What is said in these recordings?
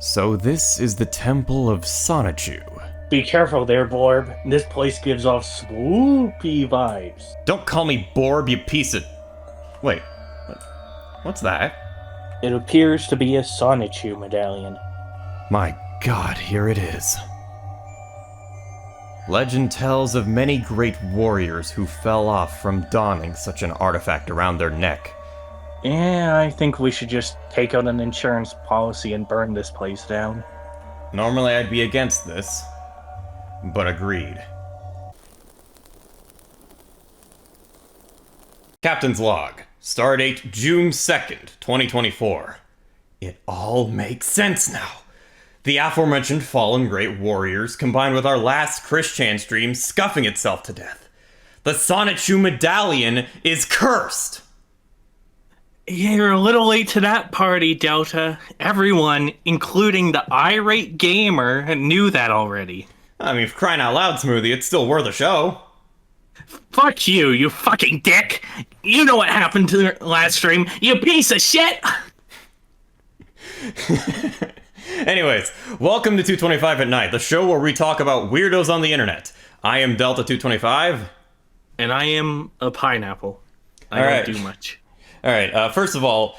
So this is the Temple of Sonichu. Be careful there, Borb. This place gives off swoopy vibes. Don't call me Borb, you piece of... Wait, what's that? It appears to be a Sonichu medallion. My god, here it is. Legend tells of many great warriors who fell off from donning such an artifact around their neck. Yeah, I think we should just take out an insurance policy and burn this place down. Normally I'd be against this, but agreed. Captain's log. Stardate June 2nd, 2024. It all makes sense now. The aforementioned fallen great warriors combined with our last Christian stream scuffing itself to death. The Sonichu medallion is cursed! You're a little late to that party, Delta. Everyone, including the irate gamer, knew that already. I mean, for crying out loud, Smoothie, it's still worth a show. Fuck you, you fucking dick! You know what happened to the last stream, you piece of shit! Anyways, welcome to 225 at Night, the show where we talk about weirdos on the internet. I am Delta225. And I am a pineapple. I don't do much. Alright, first of all,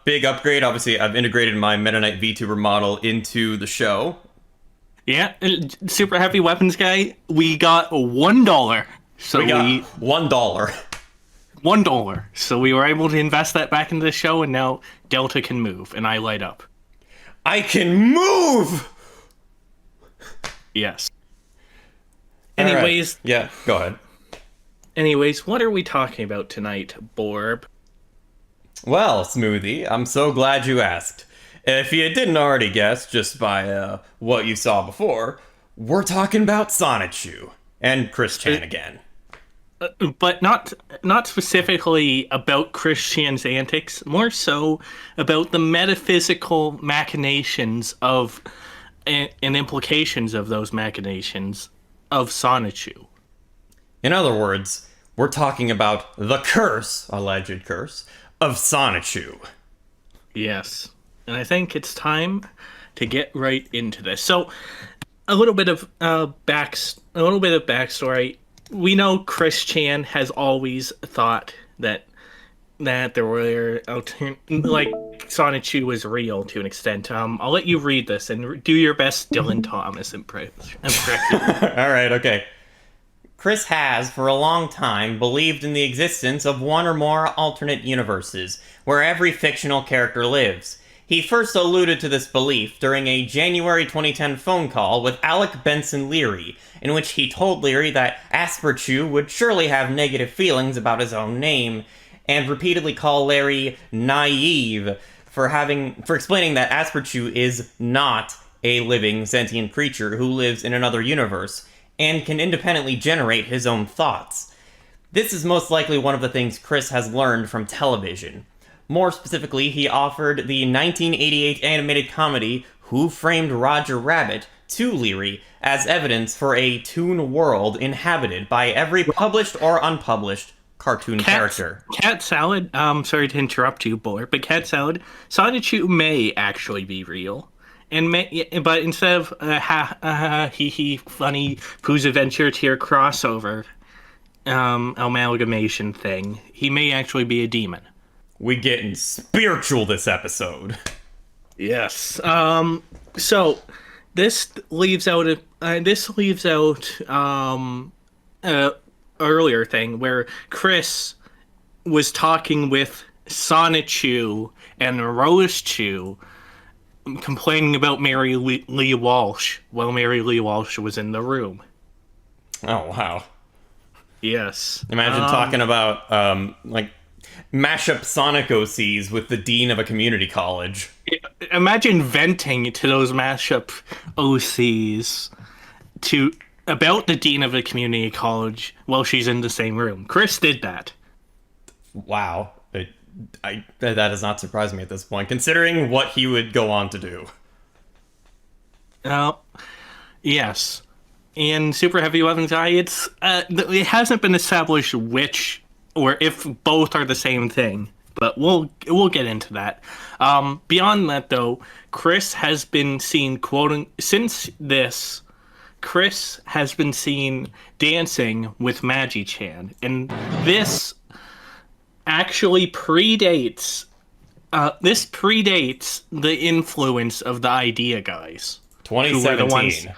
big upgrade. Obviously, I've integrated my Meta Knight VTuber model into the show. Yeah, super heavy weapons guy, we got $1. So we got $1. $1. So we were able to invest that back into the show, and now Delta can move, and I light up. I can move! Yes. Anyways. Right. Yeah, go ahead. Anyways, what are we talking about tonight, Borb? Well, Smoothie, I'm so glad you asked. If you didn't already guess, just by what you saw before, we're talking about Sonichu and Chris Chan again. But not specifically about Christian's antics, more so about the metaphysical machinations of and implications of those machinations of Sonichu. In other words, we're talking about the curse, alleged curse, of Sonichu. Yes, and I think it's time to get right into this. So, a little bit of backstory. We know Chris Chan has always thought that there were like Sonichu was real to an extent. I'll let you read this and do your best Dylan Thomas impression. All right, okay. Chris has, for a long time, believed in the existence of one or more alternate universes, where every fictional character lives. He first alluded to this belief during a January 2010 phone call with Alec Benson Leary, in which he told Leary that Asperchu would surely have negative feelings about his own name, and repeatedly call Larry naive for explaining that Asperchu is not a living sentient creature who lives in another universe, and can independently generate his own thoughts. This is most likely one of the things Chris has learned from television. More specifically, he offered the 1988 animated comedy Who Framed Roger Rabbit to Leary as evidence for a toon world inhabited by every published or unpublished cartoon character. Cat Salad, sorry to interrupt you, boy, but Cat Salad, Sonichu may actually be real. But instead of funny Pooh's Adventure tier crossover amalgamation thing, he may actually be a demon. We getting spiritual this episode. Yes. So this leaves out earlier thing where Chris was talking with Sonichu and Rosechu, complaining about Mary Lee Walsh while Mary Lee Walsh was in the room. Oh, wow. Yes. Imagine talking about, mashup Sonic OCs with the dean of a community college. Imagine venting to those mashup OCs about the dean of a community college while she's in the same room. Chris did that. Wow. That does not surprise me at this point, considering what he would go on to do. Yes. In Super Heavy Weapons Guy, it hasn't been established which, or if both are the same thing. But we'll get into that. Beyond that, though, Chris has been seen quoting since this. Chris has been seen dancing with Magi-chan, and this actually predates. This predates the influence of the Idea Guys. 2017.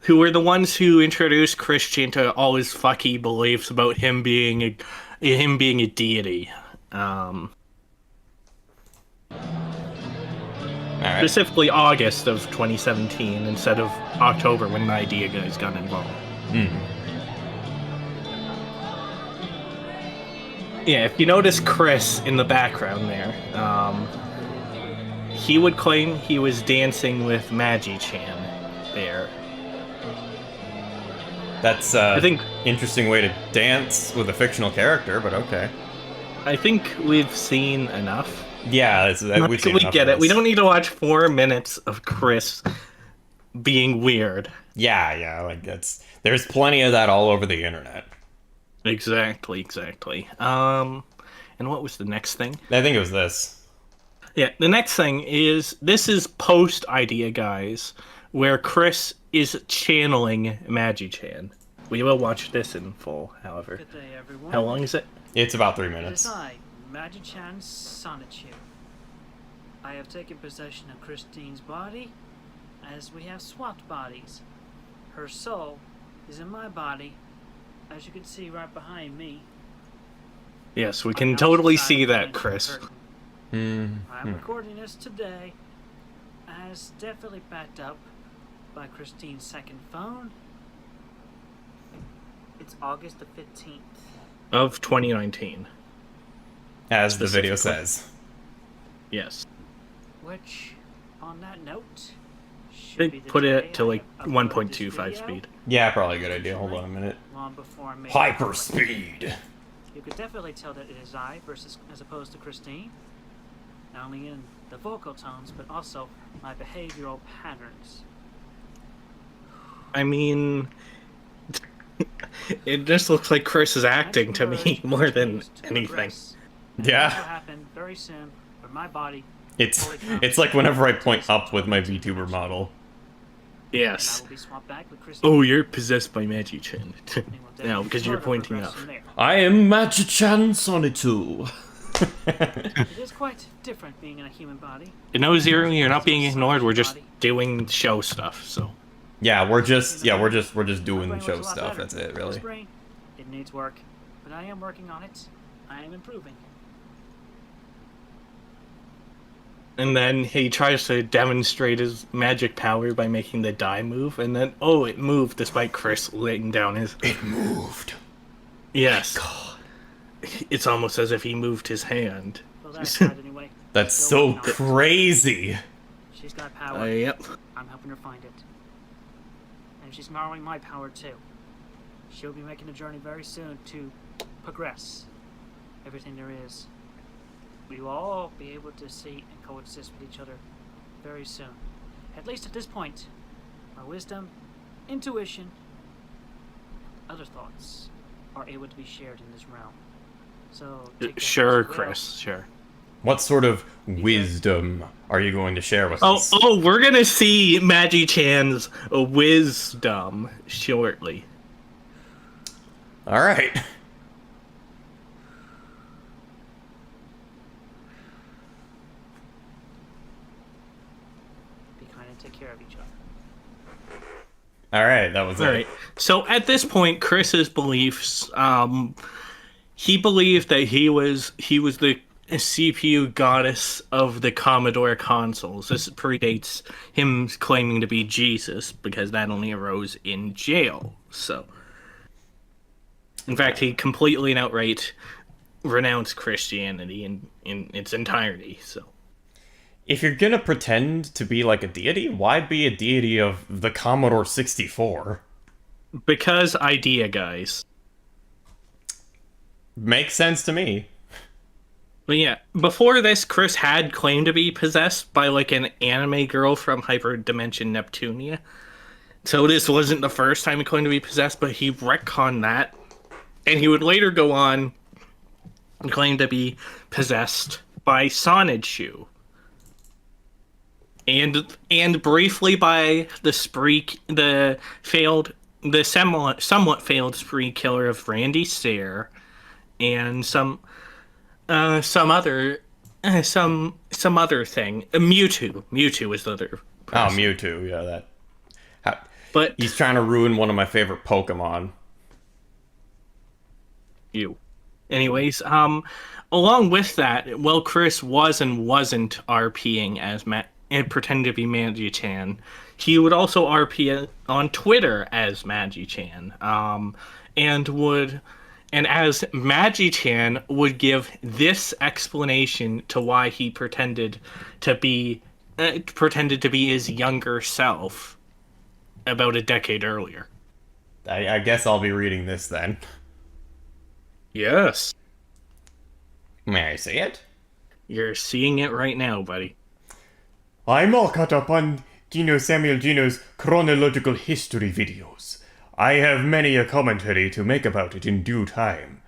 Who were the ones who introduced Christian to all his fucky beliefs about him being a deity. All right. Specifically August of 2017 instead of October when the Idea Guys got involved. Yeah, if you notice Chris in the background there, he would claim he was dancing with Magi-chan there. That's I think interesting way to dance with a fictional character, but okay. I think we've seen enough. Yeah, we've seen enough get of it. We this. don't need to watch 4 minutes of Chris being weird. Yeah, like there's plenty of that all over the internet. Exactly. And what was the next thing? I think it was this. Yeah, the next thing is this is post Idea Guys, where Chris is channeling Magi-chan. We will watch this in full, however. Good day, everyone. How long is it? It's about 3 It minutes. is I, Magi-chan Sonichu. I have taken possession of Christine's body, as we have swapped bodies. Her soul is in my body, as you can see right behind me. Yes, we On can the totally opposite see side that, of the Chris. curtain. I'm recording this today, as definitely backed up by Christine's second phone. It's August the 15th. Of 2019. As the video Specifically. says. Yes. Which, on that note, should They be the put day it to I like have uploaded this 1.25 video, speed. Yeah, probably a good idea. Hold on a minute. long before I made it Hyper public. speed. You could definitely tell that it is I versus as opposed to Christine. Not only in the vocal tones, but also my behavioral patterns. I mean, it just looks like Chris is acting to me more than anything. This will Yeah. happen very soon, where my body It's like whenever I point up with my VTuber model. and I Yes. will be swapped back with Christine. Oh, you're possessed by Magi-chan. and will No, definitely because you're further pointing progress up. from there. I am Magi-chan Sonichu. It is quite different being in a human body. No, Zero, you're not being ignored. We're just doing show stuff, so. Yeah, we're just My doing brain show works a lot stuff. better. That's it, This really. brain, it needs work, but I am working on it. I am improving. And then he tries to demonstrate his magic power by making the die move, and then, oh, it moved despite Chris laying down his. It moved. Yes. It's almost as if he moved his hand. Well, that's right anyway. That's Still so working on it. crazy. She's got power. Yep. I'm helping her find it. And she's borrowing my power too. She'll be making a journey very soon to progress everything there is. We will all be able to see and coexist with each other very soon. At least at this point, my wisdom, intuition, other thoughts are able to be shared in this realm. So take that Sure, as well. Chris, sure. What sort of wisdom are you going to share with Oh, us? we're gonna see Magi-chan's wisdom shortly. All right. Be kind and take care of each other. All right, that was All it. right. So at this point, Chris's beliefs, he believed that he was the CPU goddess of the Commodore consoles. This predates him claiming to be Jesus because that only arose in jail. So, in fact, he completely and outright renounced Christianity in its entirety. So. If you're gonna pretend to be like a deity, why be a deity of the Commodore 64? Because Idea Guys. Makes sense to me. But yeah, before this, Chris had claimed to be possessed by like an anime girl from Hyperdimension Neptunia. So this wasn't the first time he claimed to be possessed, but he retconned that. And he would later go on claimed to be possessed by Sonichu. And briefly by the somewhat failed spree killer of Randy Sayre, and some other thing. Mewtwo is the other Oh, person. Mewtwo, yeah, But he's trying to ruin one of my favorite Pokemon. anyways, along with that, well, Chris was and wasn't RPing as and pretended to be Magi-chan. He would also RP on Twitter as Magi-chan, and as Magi-chan would give this explanation to why he pretended to be his younger self about a decade earlier. I guess I'll be reading this then. Yes. May I say it? You're seeing it right now, buddy. I'm all caught up on Samuel Gino's chronological history videos. I have many a commentary to make about it in due time.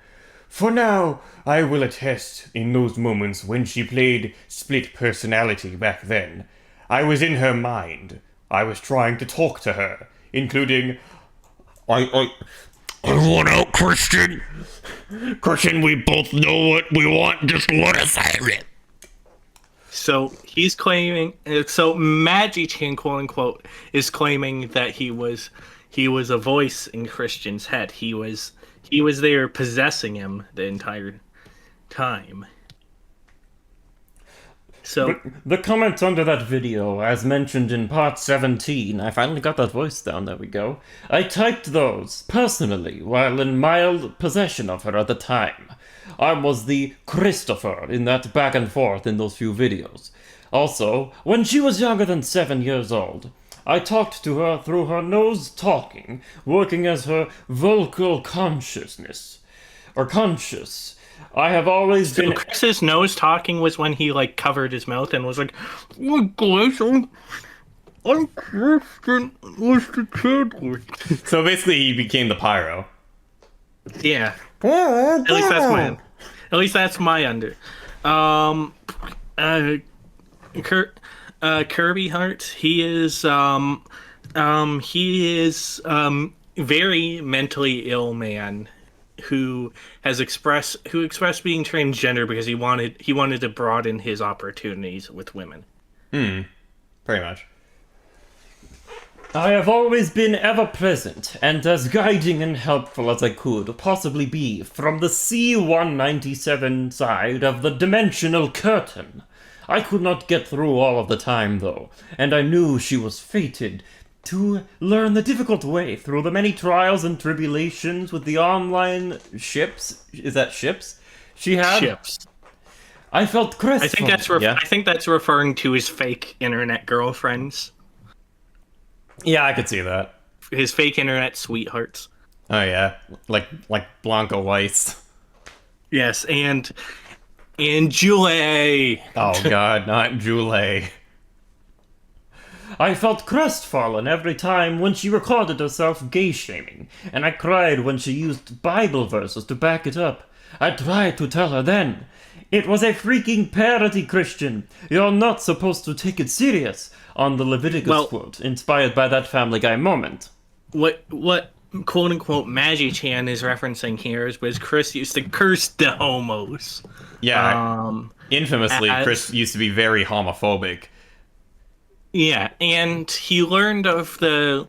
For now, I will attest in those moments when she played split personality back then. I was in her mind. I was trying to talk to her, including, I want out, Christian. Christian, we both know what we want, just let us have it. So he's claiming, so Magi-chan, quote unquote, is claiming that he was a voice in Christian's head. He was there possessing him the entire time. So The comments under that video, as mentioned in part 17, I finally got that voice down, there we go. I typed those, personally, while in mild possession of her at the time. I was the Christopher in that back and forth in those few videos. Also, when she was younger than 7 years old, I talked to her through her nose talking, working as her vocal consciousness. Or conscious. I have always so been... Chris's nose talking was when he like covered his mouth and was like, "Oh, guys, I'm Christian, Mr. Chandler." So basically, he became the Pyro. Yeah. At least that's my under. Kirby Hart. He is very mentally ill man who expressed being transgender because he wanted to broaden his opportunities with women. Pretty much. I have always been ever-present, and as guiding and helpful as I could possibly be from the C-197 side of the dimensional curtain. I could not get through all of the time, though, and I knew she was fated to learn the difficult way through the many trials and tribulations with the online ships. Is that ships? She had? Ships. I felt crestfallen. I think that's referring to his fake internet girlfriends. Yeah, I could see that. His fake internet sweethearts. Oh yeah, like Blanca Weiss. Yes, and Julie. Oh god, not Julie. I felt crestfallen every time when she recorded herself gay-shaming, and I cried when she used Bible verses to back it up. I tried to tell her then. It was a freaking parody, Christian. You're not supposed to take it serious. On the Leviticus quote, inspired by that Family Guy moment. What quote-unquote Magi-chan is referencing here is was Chris used to curse the homos. Yeah, infamously, Chris used to be very homophobic. Yeah, and he learned of the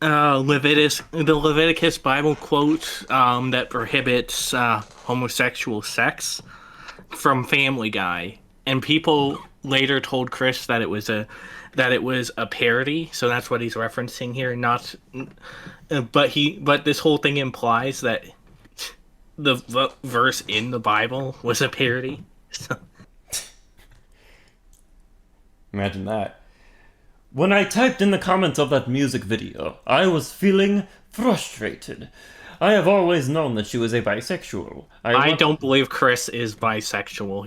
Leviticus Bible quote that prohibits homosexual sex from Family Guy, and people later told Chris that it was a parody, so that's what he's referencing here. Not, but this whole thing implies that the verse in the Bible was a parody. So. Imagine that. When I typed in the comments of that music video, I was feeling frustrated. I have always known that she was a bisexual. I don't believe Chris is bisexual.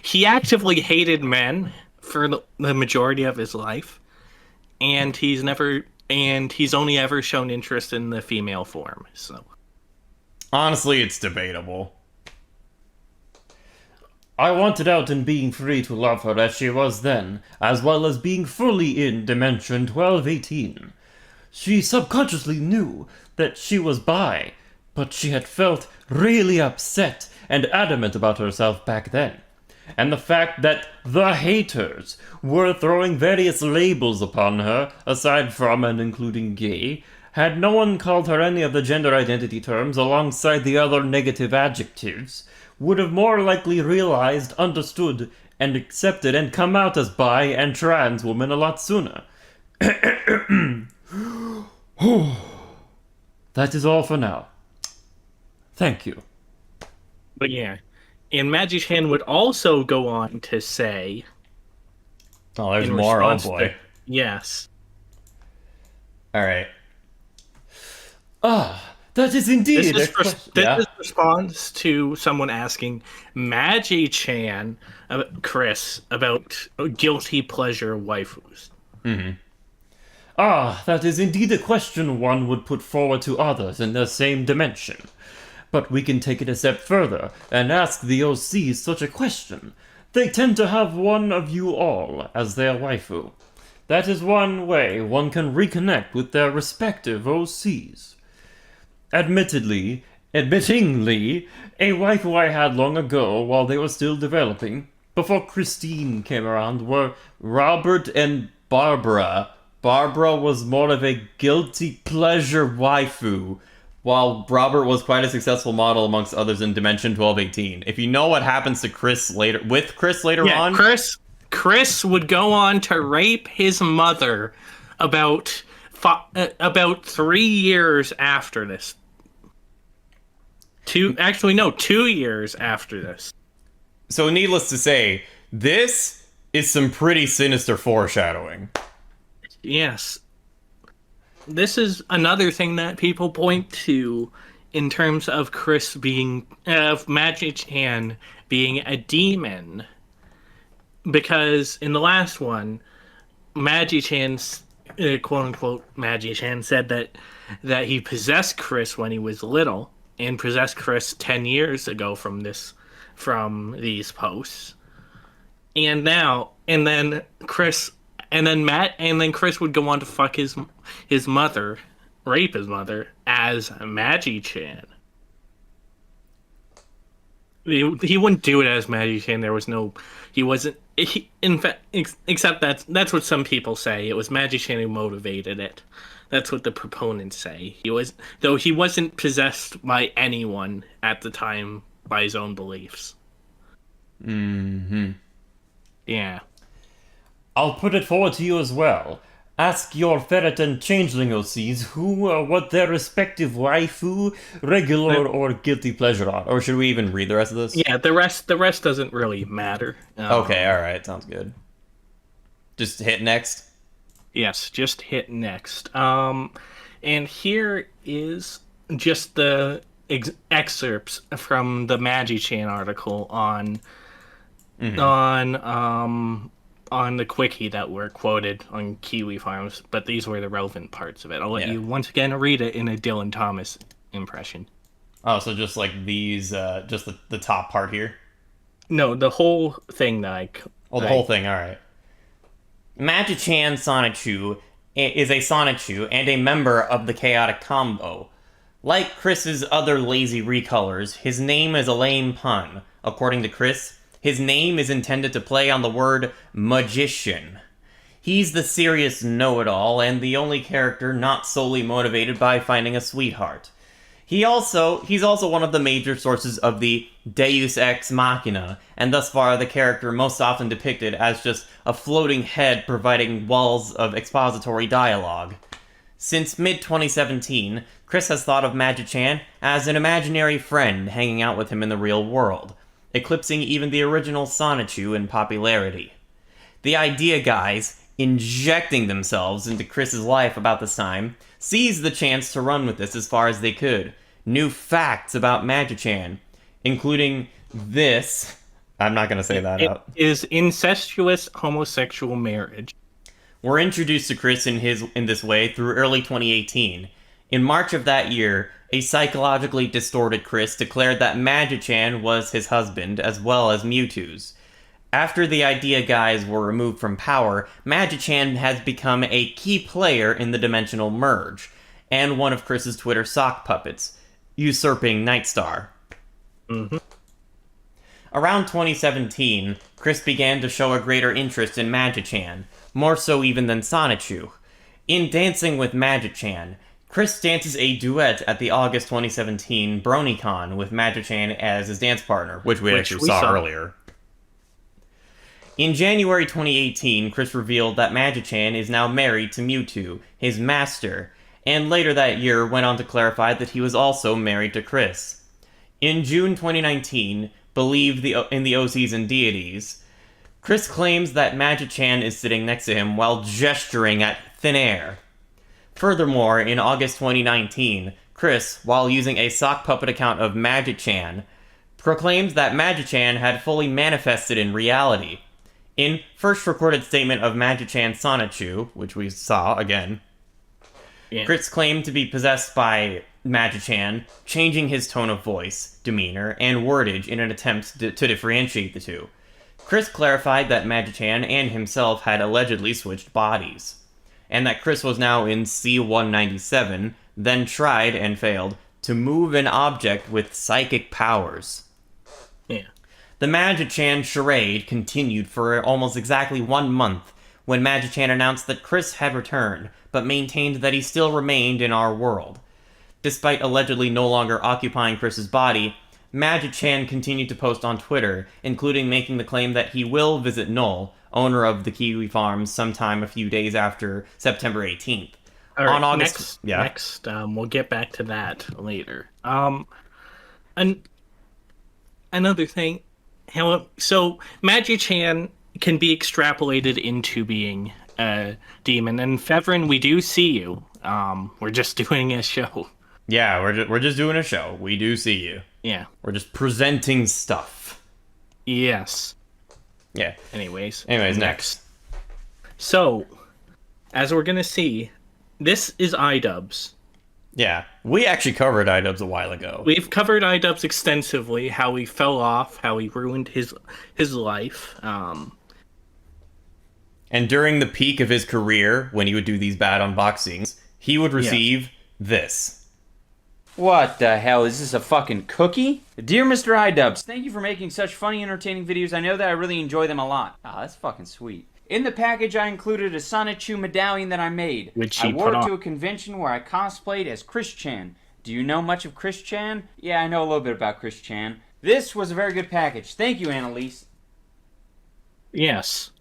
He actively hated men for the majority of his life, and he's only ever shown interest in the female form. So Honestly, it's debatable. I wanted out in being free to love her as she was then, as well as being fully in Dimension 1218. She subconsciously knew that she was bi, but she had felt really upset and adamant about herself back then. And the fact that the haters were throwing various labels upon her, aside from and including gay, had no one called her any of the gender identity terms alongside the other negative adjectives, would have more likely realized, understood, and accepted and come out as bi and trans women a lot sooner. That is all for now. Thank you. But yeah. And Magi-chan would also go on to say... Oh, there's in more. Oh, response boy. Yes. All right. Ah, that is indeed This a question. is response to someone asking Magi-chan, Chris, about guilty pleasure waifus. Ah, that is indeed a question one would put forward to others in the same dimension. But we can take it a step further and ask the OCs such a question. They tend to have one of you all as their waifu. That is one way one can reconnect with their respective OCs. Admittingly, a waifu I had long ago while they were still developing, before Christine came around, were Robert and Barbara. Barbara was more of a guilty pleasure waifu, while Robert was quite a successful model amongst others in Dimension 1218. If you know what happens to Chris later, on... Chris would go on to rape his mother about 3 years after this. 2 years after this. So needless to say, this is some pretty sinister foreshadowing. Yes. This is another thing that people point to in terms of Magi-chan being a demon. Because in the last one, Magi-chan's, quote-unquote, Magi-chan said that he possessed Chris when he was little, and possessed Chris 10 years ago from these posts. And then Chris would go on to fuck his mother, rape his mother, as Magi-chan. He wouldn't do it as Magi-chan. In fact, except that's what some people say. It was Magi-chan who motivated it. That's what the proponents say. He wasn't possessed by anyone at the time by his own beliefs. Mm-hmm. Yeah. I'll put it forward to you as well. Ask your ferret and changeling OCs who or what their respective waifu, regular or guilty pleasure are. Or should we even read the rest of this? Yeah, the rest doesn't really matter. Okay, alright, sounds good. Just hit next? Yes, just hit next. And here is just the excerpts from the Magi-chan article on the quickie that were quoted on Kiwi Farms, but these were the relevant parts of it. I'll let you once again read it in a Dylan Thomas impression. Oh, so just like these, just the top part here? No, the whole thing that the whole thing, alright. Magi-chan Sonichu is a Sonichu and a member of the Chaotic Combo. Like Chris's other lazy recolors, his name is a lame pun. According to Chris, his name is intended to play on the word magician. He's the serious know-it-all and the only character not solely motivated by finding a sweetheart. He's also one of the major sources of the Deus Ex Machina, and thus far the character most often depicted as just a floating head providing walls of expository dialogue. Since mid-2017, Chris has thought of Magi-chan as an imaginary friend hanging out with him in the real world, eclipsing even the original Sonichu in popularity. The idea guys, injecting themselves into Chris's life about this time, seized the chance to run with this as far as they could. New facts about Magi-chan, including this. I'm not going to say that out. Is incestuous homosexual marriage. Were introduced to Chris in this way through early 2018. In March of that year, a psychologically distorted Chris declared that Magi-Chan was his husband, as well as Mewtwo's. After the Idea Guys were removed from power, Magi-Chan has become a key player in the Dimensional Merge, and one of Chris's Twitter sock puppets, usurping Nightstar. Around 2017, Chris began to show a greater interest in Magi-Chan, more so even than Sonichu. In Dancing with Magi-Chan, Chris dances a duet at the August 2017 BronyCon with Magi-Chan as his dance partner, which we saw earlier. In January 2018, Chris revealed that Magi-Chan is now married to Mewtwo, his master, and later that year went on to clarify that he was also married to Chris. In June 2019, believed in the OCs and deities, Chris claims that Magi-Chan is sitting next to him while gesturing at thin air. Furthermore, in August 2019, Chris, while using a sock puppet account of Magi-Chan, proclaims that Magi-Chan had fully manifested in reality. In first recorded statement of Magi-Chan Sonichu, which we saw again, Chris claimed to be possessed by Magi-Chan, changing his tone of voice, demeanor, and wordage in an attempt to differentiate the two. Chris clarified that Magi-Chan and himself had allegedly switched bodies, and that Chris was now in C-197, then tried and failed to move an object with psychic powers. The Magi-Chan charade continued for almost exactly 1 month, when Magi-Chan announced that Chris had returned, but maintained that he still remained in our world. Despite allegedly no longer occupying Chris's body, Magi-Chan continued to post on Twitter, including making the claim that he will visit Null, owner of the Kiwi Farms, sometime a few days after September 18th. Right, on August... Next, we'll get back to that later. And another thing... So, Magi-Chan can be extrapolated into being a demon, and Fevrin, we do see you. We're just doing a show. Yeah, we're just doing a show. We do see you. Yeah. We're just presenting stuff. Yes. Yeah. Anyways, next. So, as we're gonna see, this is iDubbbz. Yeah, we actually covered iDubbbz a while ago. We've covered iDubbbz extensively, how he fell off, how he ruined his life. And during the peak of his career, when he would do these bad unboxings, he would receive this. What the hell, is this a fucking cookie? Dear Mr. iDubbbz, thank you for making such funny, entertaining videos. I know that I really enjoy them a lot. Ah, that's fucking sweet. In the package, I included a Sonichu medallion that I made. Which I wore it to a convention where I cosplayed as Chris Chan. Do you know much of Chris Chan? Yeah, I know a little bit about Chris Chan. This was a very good package. Thank you, Annalise. Yes.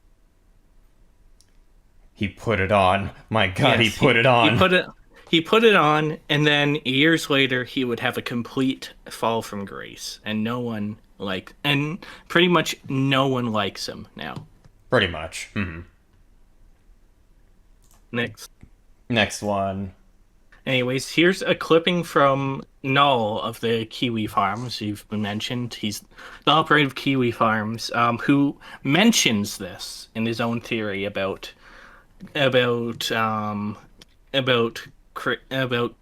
He put it on. My God, Yes, he put it on. He put it on, and then years later, he would have a complete fall from grace, and pretty much no one likes him now. Pretty much. Mm-hmm. Next one. Anyways, here's a clipping from Null of the Kiwi Farms. You've mentioned he's the operator of Kiwi Farms, who mentions this in his own theory about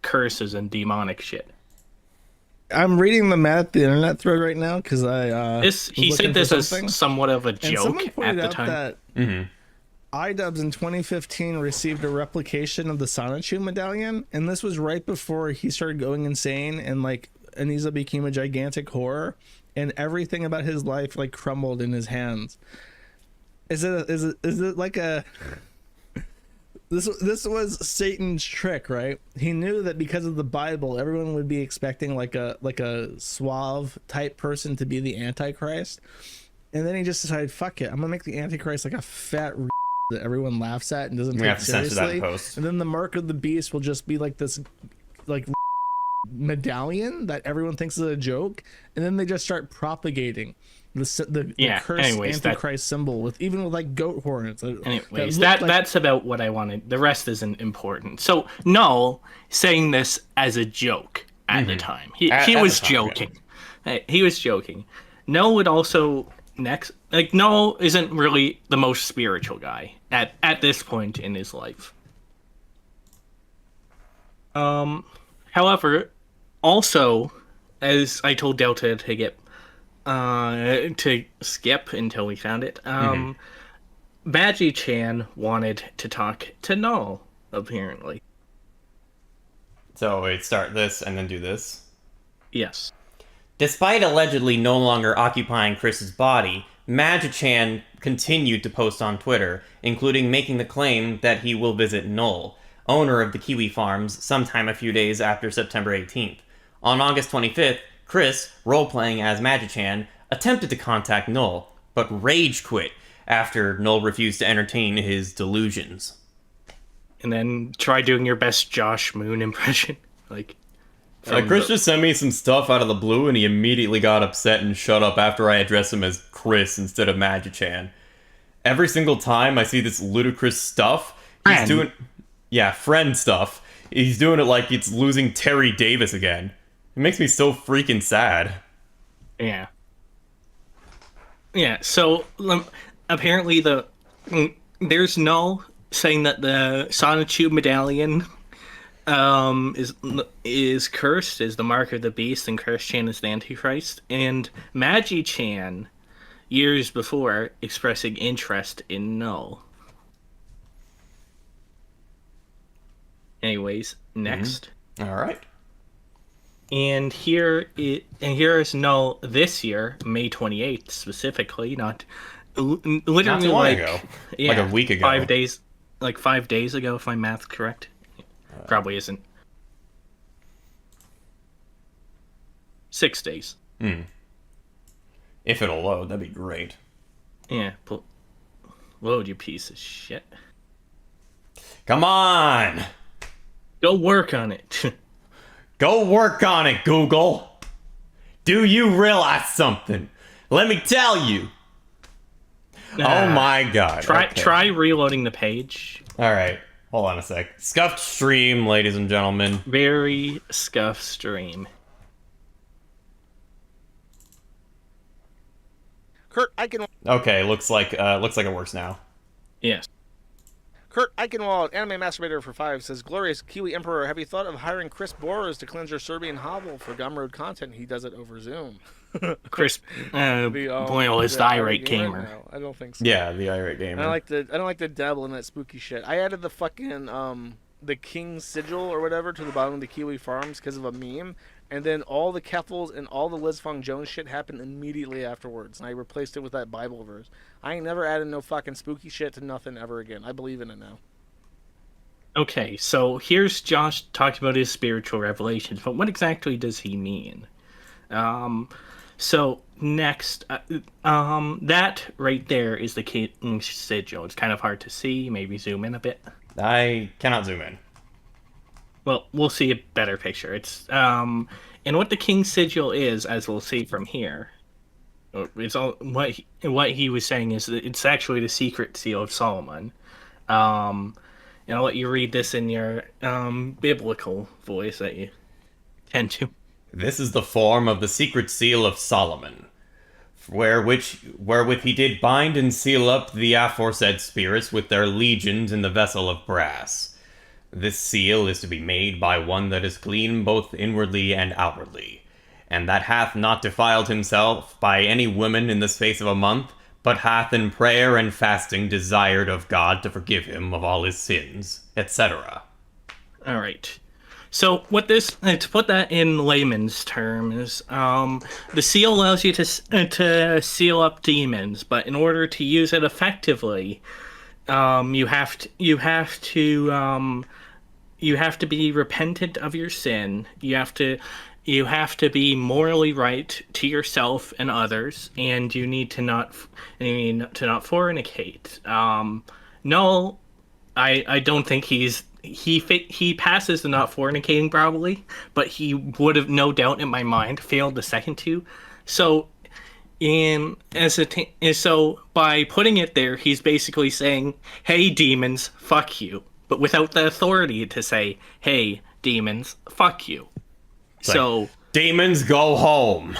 curses and demonic shit. I'm reading the Matt the internet thread right now because he said this as somewhat of a joke at the time. That iDubbbz in 2015 received a replication of the Sonichu medallion, and this was right before he started going insane and Anisa became a gigantic horror, and everything about his life crumbled in his hands. Is it like a This was Satan's trick, right? He knew that because of the Bible, everyone would be expecting like a suave type person to be the Antichrist, and then he just decided, "Fuck it, I'm gonna make the Antichrist like a fat that everyone laughs at and doesn't take seriously." And then the mark of the beast will just be like this, medallion that everyone thinks is a joke, and then they just start propagating the cursed Antichrist symbol with goat horns. Anyways, that's about what I wanted. The rest isn't important. So Null saying this as a joke at the time. He was joking. Yeah. He was joking. Null would also Null isn't really the most spiritual guy at this point in his life. However, also, as I told Delta to skip until we found it, Badgie-chan wanted to talk to Null, apparently. So wait, start this and then do this. Yes. Despite allegedly no longer occupying Chris's body, Magi-chan continued to post on Twitter, including making the claim that he will visit Null, owner of the Kiwi Farms, sometime a few days after September 18th. On August 25th, Chris, role-playing as Magi-chan, attempted to contact Null, but rage quit after Null refused to entertain his delusions. And then try doing your best Josh Moon impression. Chris just sent me some stuff out of the blue, and he immediately got upset and shut up after I addressed him as Chris instead of Magi-chan. Every single time I see this ludicrous stuff, he's doing... Yeah, friend stuff. He's doing it like it's losing Terry Davis again. It makes me so freaking sad. Yeah. Yeah, so apparently there's Null saying that the Sonichu medallion is cursed, is the mark of the beast, and Chris-chan is the Antichrist. And Magi-chan, years before, expressing interest in Null. Anyways, next. All right. And here is Null this year, May 28th specifically, literally Not too long ago. Yeah, Like a week ago. 5 days, like 5 days ago, if my math's correct. Probably isn't. 6 days. If it'll load, that'd be great. Yeah, load, you piece of shit. Come on! Go work on it. Go work on it, Google! Do you realize something? Let me tell you! Oh my god. Try reloading the page. Alright, hold on a sec. Scuffed stream, ladies and gentlemen. Very scuffed stream. Kurt Eichenwald. Okay, looks like it works now. Yes. Kurt Eichenwald, anime masturbator for 5, says, "Glorious Kiwi Emperor, have you thought of hiring Chris Boros to cleanse your Serbian hovel for Gumroad content? He does it over Zoom." Chris, Boyle is the irate gamer. No, I don't think so. Yeah, the irate gamer. I don't like to dabble in that spooky shit. I added the fucking the King Sigil or whatever to the bottom of the Kiwi Farms because of a meme, and then all the Keffels and all the Liz Fong Jones shit happened immediately afterwards, and I replaced it with that Bible verse. I ain't never added no fucking spooky shit to nothing ever again. I believe in it now. Okay, so here's Josh talking about his spiritual revelations, but what exactly does he mean? So next, that right there is the King Sigil. It's kind of hard to see. Maybe zoom in a bit. I cannot zoom in. Well, we'll see a better picture. It's and what the King Sigil is, as we'll see from here. It's all what he was saying is that it's actually the secret seal of Solomon. And I'll let you read this in your biblical voice that you tend to. This is the form of the secret seal of Solomon, wherewith he did bind and seal up the aforesaid spirits with their legions in the vessel of brass. This seal is to be made by one that is clean both inwardly and outwardly, and that hath not defiled himself by any woman in the space of a month, but hath in prayer and fasting desired of God to forgive him of all his sins, etc. All right. So what this, to put that in layman's terms, the seal allows you to seal up demons, but in order to use it effectively, you have to be repentant of your sin. You have to be morally right to yourself and others, and you need to not fornicate. No, I don't think he passes the not fornicating probably, but he would have no doubt in my mind failed the second two. So so by putting it there, he's basically saying, "Hey demons, fuck you," but without the authority to say, "Hey demons, fuck you." So like, demons, go home.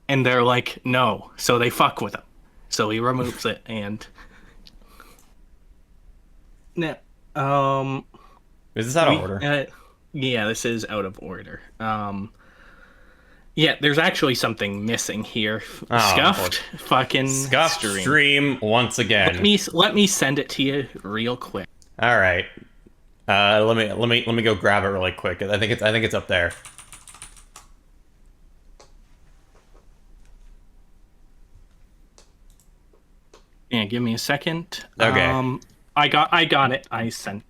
And they're like, no. So they fuck with him. So he removes it and Is this out of order? Yeah, this is out of order. Yeah, there's actually something missing here. Scuffed fucking Scuffed stream once again. Let me send it to you real quick. All right. Let me go grab it really quick. I think it's up there. Yeah, give me a second. Okay. I got it. I sent.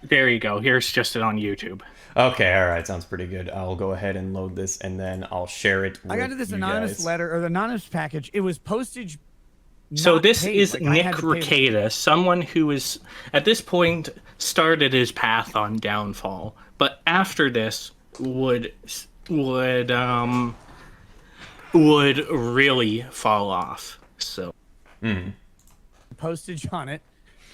There you go. Here's just it on YouTube. Okay, all right, sounds pretty good. I'll go ahead and load this, and then I'll share it with I got this you anonymous guys. letter, or the anonymous package. It was postage. So not this paid. is Like, I Nick had to pay- Rekieta, someone who is at this point started his path on downfall, but after this would really fall off. So postage on it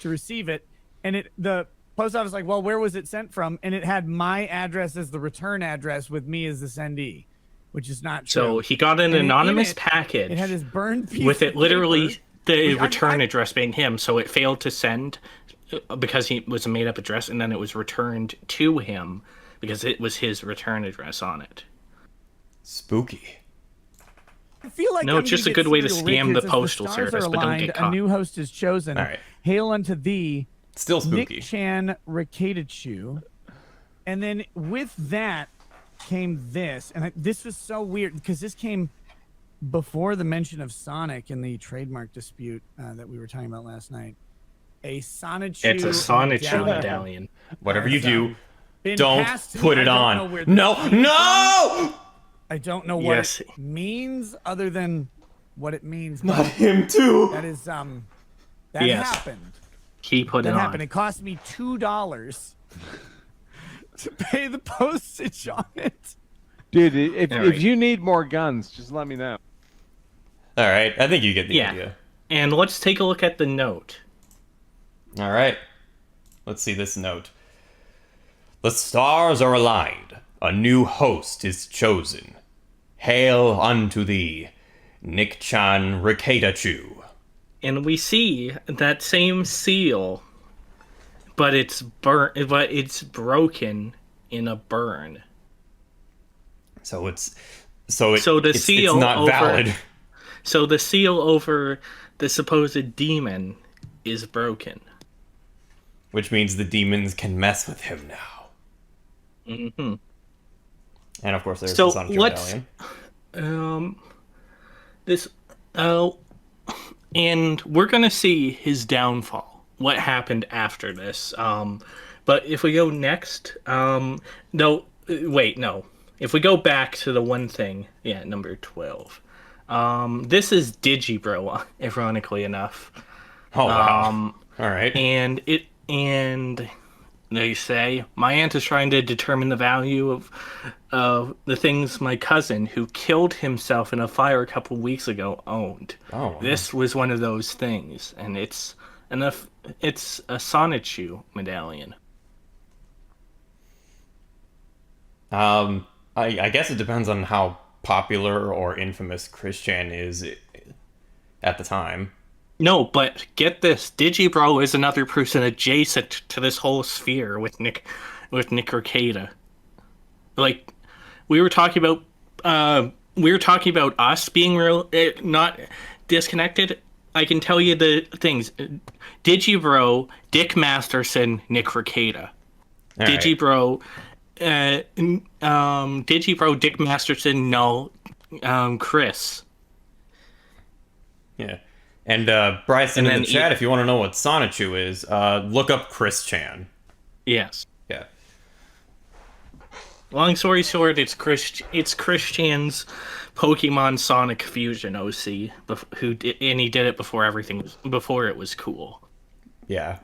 to receive it, and the post office like, well, where was it sent from? And it had my address as the return address with me as the sendee, which is not true. So he got an And anonymous in it, package. It had his burned piece with of it literally paper, the which return address being him, so it failed to send because he was a made-up address, and then it was returned to him because it was his return address on it. Spooky. I feel like No, I'm it's just gonna a good get way to serial scam Rick. the It says, postal stars service, are but don't aligned, get caught. A new host is chosen. All right. Hail unto thee, Still spooky. Nick Chan Rekieta. And then with that came this, and this was so weird because this came before the mention of Sonic in the trademark dispute that we were talking about last night. A Sonichu. It's a Sonichu medallion. Whatever you do, Been don't passed to put me. it I don't know on. where this No, came from. no! I don't know what Yes. it means other than what it means. Not him too. That is that Yes. happened. He put That it happened. on. It cost me $2 to pay the postage on it. Dude, if Alright. you need more guns, just let me know. All right, I think you get the Yeah. idea. And let's take a look at the note. All right. Let's see this note. The stars are aligned. A new host is chosen. Hail unto thee, Nick Chan Rekieta. And we see that same seal, but it's broken in a burn. So the the seal it's not over- valid. So the seal over the supposed demon is broken. Which means the demons can mess with him now. Mm-hmm. And of course, there's So the Sonichu let's- medallion. And we're gonna see his downfall. What happened after this? But if we go next, no. If we go back to the one thing, number 12. This is Digibro, ironically enough. Oh wow! All right. And they say my aunt is trying to determine the value of the things my cousin, who killed himself in a fire a couple weeks ago, owned. Oh, wow. This was one of those things, and it's a Sonichu medallion. I guess it depends on how popular or infamous Christian is at the time. No, but get this: Digibro is another person adjacent to this whole sphere with Nick Rekieta. Like we were talking about us being not disconnected. I can tell you the things: Digibro, Dick Masterson, Nick Rekieta. All right. Digibro, Dick Masterson, no, Chris. Yeah. And Bryson And in the then chat, if you want to know what Sonichu is, look up Chris Chan. Yes. Yeah. Long story short, it's Christian's Pokemon Sonic Fusion OC, and he did it before before it was cool. Yeah.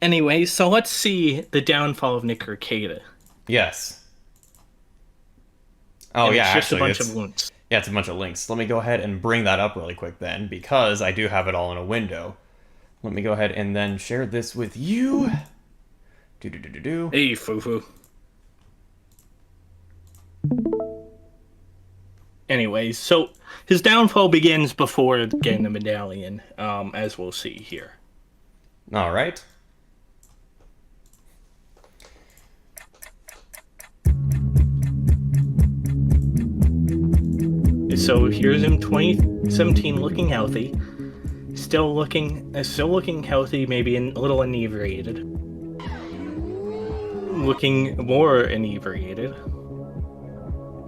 Anyway, so let's see the downfall of Nick Rekieta. Yes. Oh And yeah, it's just actually, a bunch of links. yeah, it's a bunch of links. Let me go ahead and bring that up really quick then, because I do have it all in a window. Let me go ahead and then share this with you. Do. Hey, foo-foo. Anyways, so his downfall begins before getting the medallion, as we'll see here. All right. So here's him 2017 looking healthy. Still looking healthy, maybe a little inebriated. Looking more inebriated.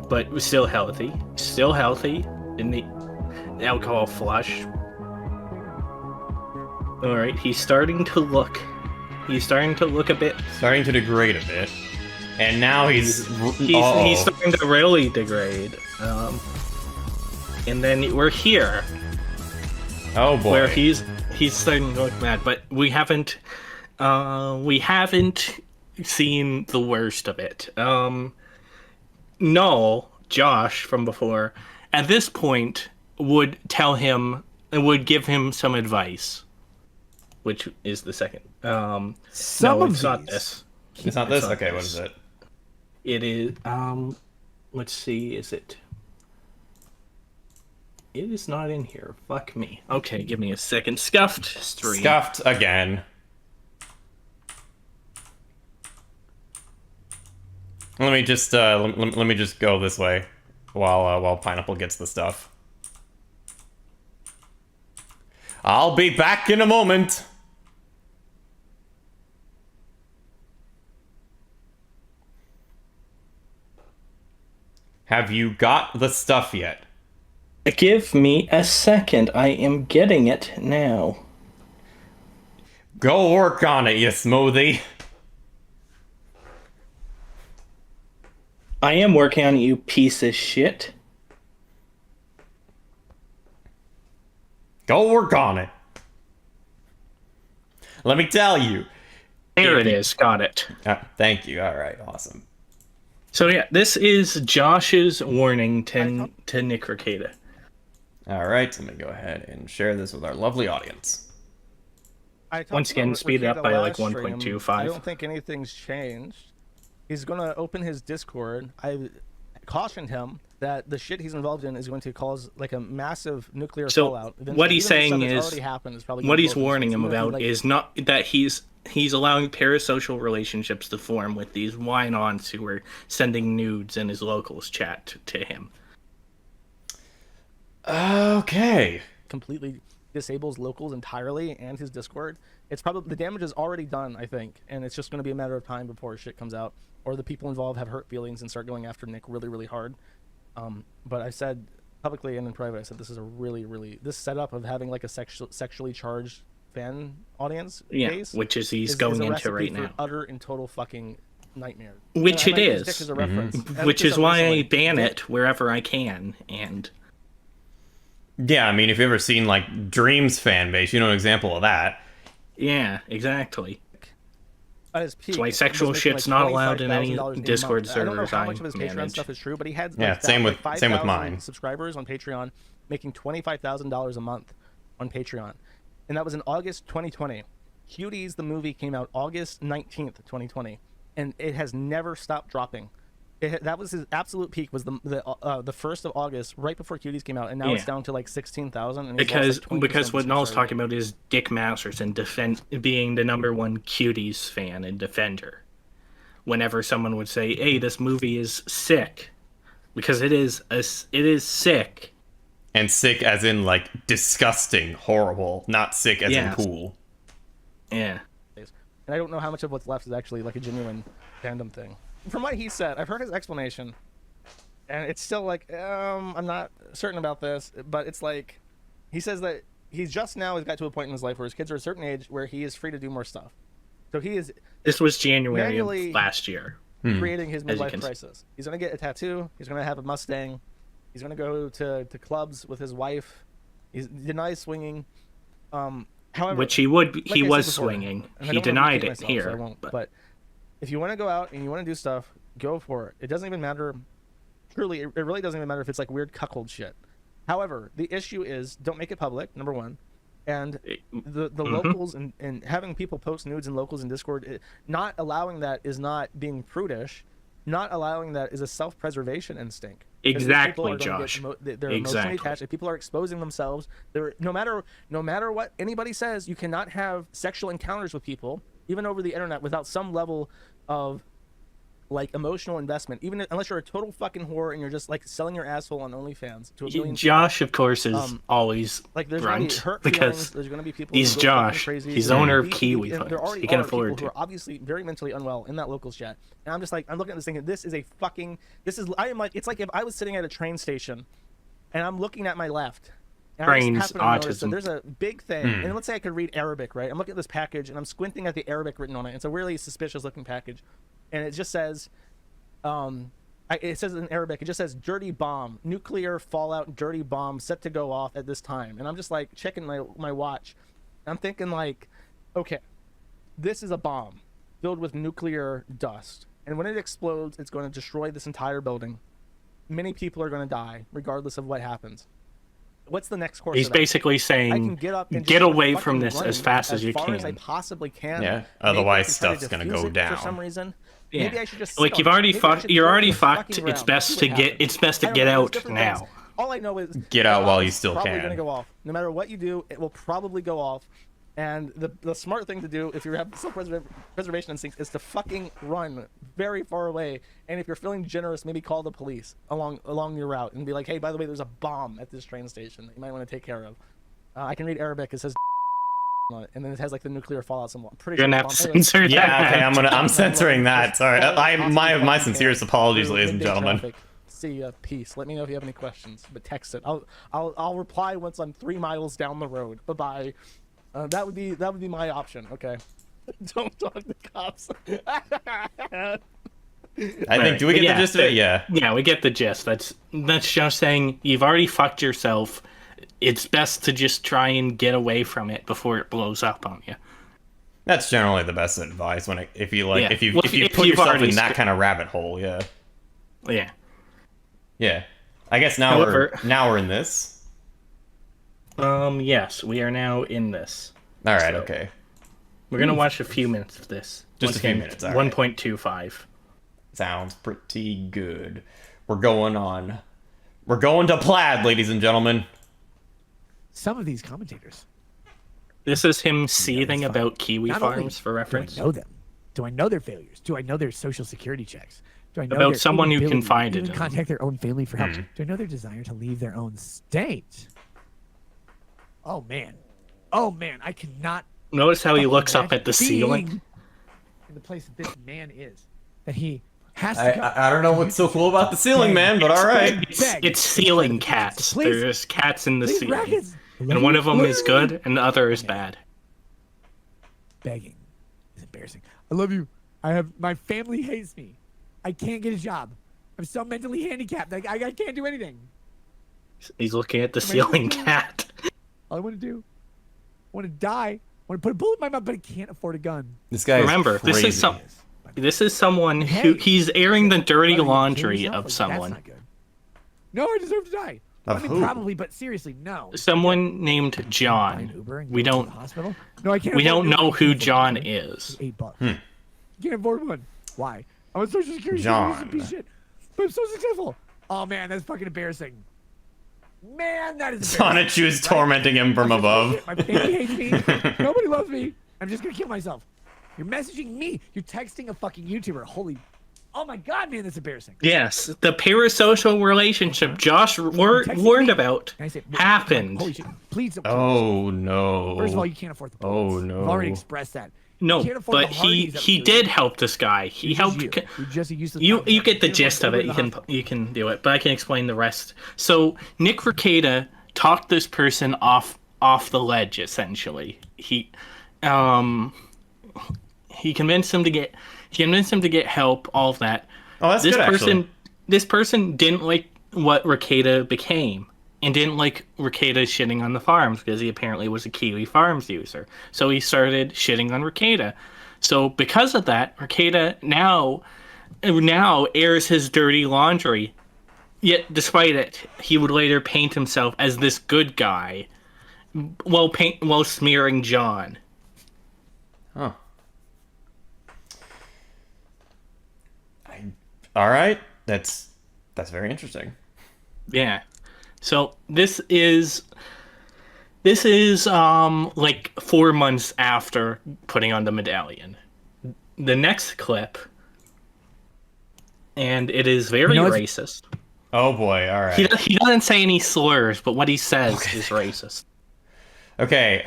But still healthy. Still healthy. In the alcohol flush. Alright, he's starting to look a bit. Starting to degrade a bit. And now he's starting to really degrade. And then we're here. Oh boy. Where he's starting to look mad, but we haven't seen the worst of it. Null, Josh from before, at this point would give him some advice. Which is the second. It's not this. It's not this? Okay, what is it? It is, let's see, is it? It is not in here. Fuck me. Okay, give me a second. Scuffed stream. Scuffed again. Let me just go this way while Pineapple gets the stuff. I'll be back in a moment. Have you got the stuff yet? Give me a second. I am getting it now. Go work on it, you smoothie. I am working on it, you piece of shit. Go work on it. Let me tell you. There it is. Got it. Thank you. All right. Awesome. So yeah, this is Josh's warning to Nick Rekieta. All right. Let me go ahead and share this with our lovely audience. Once again, speed it up by like 1.25. I don't think anything's changed. He's going to open his Discord. I cautioned him that the shit he's involved in is going to cause like a massive nuclear fallout. What he's saying is, what he's warning him about like, is not that he's allowing parasocial relationships to form with these wine-ons who are sending nudes in his locals chat to him. Okay. Completely disables locals entirely and his Discord. It's probably the damage is already done, I think, and it's just going to be a matter of time before shit comes out, or the people involved have hurt feelings and start going after Nick really, really hard. But I said publicly and in private, I said this is a really this setup of having like a sexually charged fan audience base, which is going into right now. Utter and total fucking nightmare. Which it is. Dick as a reference. Which is why I ban it wherever I can. And yeah, I mean, if you've ever seen like Dream's fan base, you know an example of that. Yeah, exactly. At his peak, that's why sexual shit's not allowed in any Discord servers. I don't know how much of his Patreon stuff is true, but he had same with mine. Subscribers on Patreon, making $25,000 a month on Patreon, and that was in August 2020. Cuties, the movie, came out August 19th, 2020, and it has never stopped dropping. That was his absolute peak. Was the 1st of August, right before Cuties came out, and now it's down to like 16,000. Because what Null's talking about is Dick Masterson being the #1 Cuties fan and defender. Whenever someone would say, "Hey, this movie is sick," because it is sick, and sick as in like disgusting, horrible, not sick as in cool. Yeah. And I don't know how much of what's left is actually like a genuine fandom thing. From what he said, I've heard his explanation, and it's still like, I'm not certain about this, but it's like, he says that he's just now got to a point in his life where his kids are a certain age where he is free to do more stuff. So he is... This was January of last year. Creating his midlife crisis. He's going to get a tattoo, he's going to have a Mustang, he's going to go to clubs with his wife, he denies swinging, however... Which he was swinging. He denied it here. So I won't, but if you want to go out and you want to do stuff, go for it. It doesn't even matter. Truly, it really doesn't even matter if it's like weird cuckold shit. However, the issue is don't make it public, number one. And the locals and having people post nudes in locals in Discord, not allowing that is not being prudish. Not allowing that is a self-preservation instinct. Exactly, Josh. They're emotionally attached. If people are exposing themselves, no matter what anybody says, you cannot have sexual encounters with people, even over the internet, without some level of like emotional investment, unless you're a total fucking whore and you're just like selling your asshole on OnlyFans to a billion. Josh, of course, is always like there's gonna be grunt hurt because feelings, there's gonna be people he's who go fucking Josh. crazy. He's There's owner gonna of be- Kiwi and there Farms. already He can are afford people who to. are obviously very mentally unwell in that locals chat, and I'm looking at this thinking, I am like, it's like if I was sitting at a train station and I'm looking at my left. And I Brains, just happen to notice that autism. there's a big thing, and let's say I could read Arabic, right? I'm looking at this package and I'm squinting at the Arabic written on it. It's a really suspicious looking package, and it just says, it says in Arabic, it just says dirty bomb, nuclear fallout, dirty bomb set to go off at this time. And I'm just like checking my watch. I'm thinking like, okay, this is a bomb filled with nuclear dust. And when it explodes, it's going to destroy this entire building. Many people are going to die, regardless of what happens. What's the next course? He's of that? basically I saying, can get up and get just away fucking from this run as fast as you far as I can. possibly can. Yeah, Maybe I otherwise can try to stuff's gonna defuse go it down. for some reason. Yeah. Maybe I should just Like, sell you've it. already Maybe I fucked. should You're throw it already in the fucked. fucking It's ground, best see to what get. happens. It's best to I don't get know, there's out different now. things. All I know is Get out while you it's still probably can. gonna go off. No matter what you do, it will probably go off. And the smart thing to do if you have self-preservation instincts is to fucking run very far away. And if you're feeling generous, maybe call the police along your route and be like, hey, by the way, there's a bomb at this train station that you might want to take care of. I can read Arabic. It says on it, and then it has like the nuclear fallout symbol. I'm pretty You're sure gonna it's have a to bomb. censor Yeah, that. okay, I'm censoring that. Sorry, my Possibly sincerest can apologies, through ladies and midday gentlemen. traffic. See ya, peace. Let me know if you have any questions, but text it. I'll reply once I'm 3 miles down the road. Bye bye. That would be my option. Okay. Don't talk to cops. I think. Do we get the gist of it? Yeah. Yeah, we get the gist. That's just saying you've already fucked yourself. It's best to just try and get away from it before it blows up on you. That's generally the best advice if you Yeah. if you Well, if you if put you've yourself already in that kind of rabbit hole. Yeah. Yeah. Yeah. I guess now However- we're in this. Yes, we are now in this. All right. So- Okay. We're gonna watch a few minutes of this. Just a few minutes, all right. 1.25. Sounds pretty good. We're going to Plaid, ladies and gentlemen. Some of these commentators. This is him seething fine. about Kiwi Not only Farms for reference. Do I know them? Do I know their failures? Do I know their social security checks? Do I know About their someone who inability confided to in even them. contact their own family for help? Do I know their desire to leave their own state? Oh man, I cannot. Notice how he fucking looks up imagine at the ceiling. being in the place that this man is. That he has to go. I don't know what's so cool about the ceiling, man, but all right. It's ceiling cats. Please. There's cats in the Please, ceiling. rackets. And one of them is good and the other is bad. Begging is embarrassing. I love you. My family hates me. I can't get a job. I'm so mentally handicapped. I can't do anything. He's looking at the ceiling cat. All I want to do, I want to die. I want to put a bullet in my mouth, but I can't afford a gun. This guy Remember, is crazy. this is someone who he's airing the dirty laundry of someone. That's not good. No, I deserve to die. Of I mean, who? probably, but seriously, no. Someone named Buy an John. Uber and We go to don't the hospital? No, I can't. we afford don't an Uber. know I who can't afford John an Uber. is. $8. Can't afford one. Why? I'm a social security John. piece of shit. But I'm so successful. Oh man, that's fucking embarrassing. Man, that is embarrassing. Sonichu is tormenting him from above. My family hates me. Nobody loves me. I'm just gonna kill myself. You're messaging me. You're texting a fucking YouTuber. Holy. Oh my god, man, that's embarrassing. Yes, the parasocial relationship Josh warned about And I said, happened. Holy shit. Please don't. Oh no. First of all, you can't afford the bullets. Oh, no. I've already expressed that. No, You can't afford but the he Hardys up he there. did help this guy. He It's helped. just you just used to You talk you about get the it. gist of Go it. to You the can hospital. you can do it, but I can explain the rest. So Nick Rekieta talked this person off the ledge. Essentially, he convinced him to get help. All of that. Oh, that's This good, person actually. this person didn't like what Rekieta became. And didn't like Rekieta shitting on the farms because he apparently was a Kiwi Farms user. So he started shitting on Rekieta. So because of that, Rekieta now airs his dirty laundry. Yet despite it, he would later paint himself as this good guy while smearing John. Huh. All right. That's very interesting. Yeah. So this is like 4 months after putting on the medallion. The next clip and it is very racist. Oh boy, all right. He doesn't say any slurs, but what he says is racist. Okay,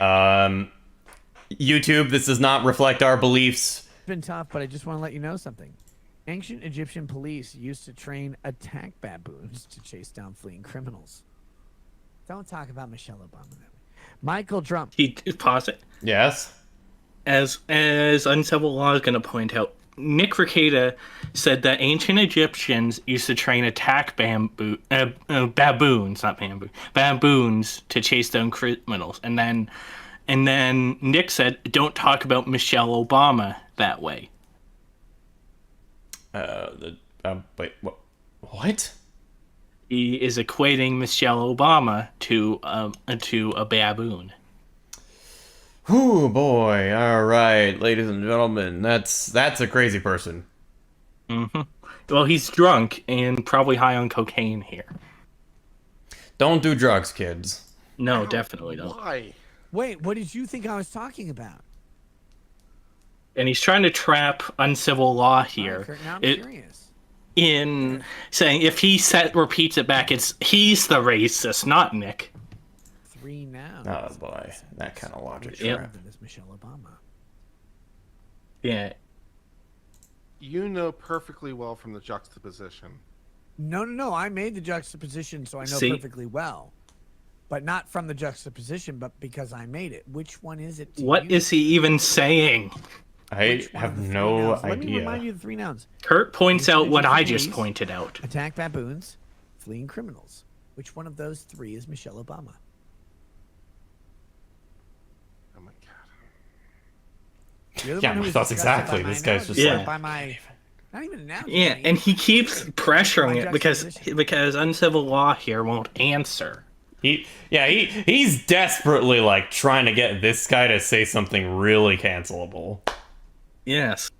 YouTube, this does not reflect our beliefs. It's been tough, but I just want to let you know something. Ancient Egyptian police used to train attack baboons to chase down fleeing criminals. Don't talk about Michelle Obama that way. Michael Trump. He pause it. Yes. As Uncivil Law is going to point out, Nick Rekieta said that ancient Egyptians used to train attack baboons, not bamboo, baboons to chase down criminals. And then Nick said, "Don't talk about Michelle Obama that way." Wait, what? He is equating Michelle Obama to a baboon. Whew, boy. All right, ladies and gentlemen, that's a crazy person. Mm-hmm. Well, he's drunk and probably high on cocaine here. Don't do drugs, kids. No, definitely don't. Why? Wait, what did you think I was talking about? And he's trying to trap Uncivil Law here. Kurt, now I'm curious. In saying if he repeats it back, he's the racist, not Nick. 3 now. Oh boy, that kind of logic. Yeah. Sure. Is Michelle Obama. Yeah. You know perfectly well from the juxtaposition. No. I made the juxtaposition, so I know perfectly well. But not from the juxtaposition, but because I made it. Which one is it? What is he even saying? I have no idea. Let me remind you of the 3 nouns. Kurt points out what I Police, just pointed out. Attack baboons, fleeing criminals. Which one of those 3 is Michelle Obama? Oh my god. You're the Yeah, one who my was thoughts disgusted exactly. by my This guy's just analogy, like- by my, not even an analogy. Yeah, and he keeps pressuring it because juxtaposition. Uncivil Law here won't answer. He's desperately like trying to get this guy to say something really cancelable. Yes.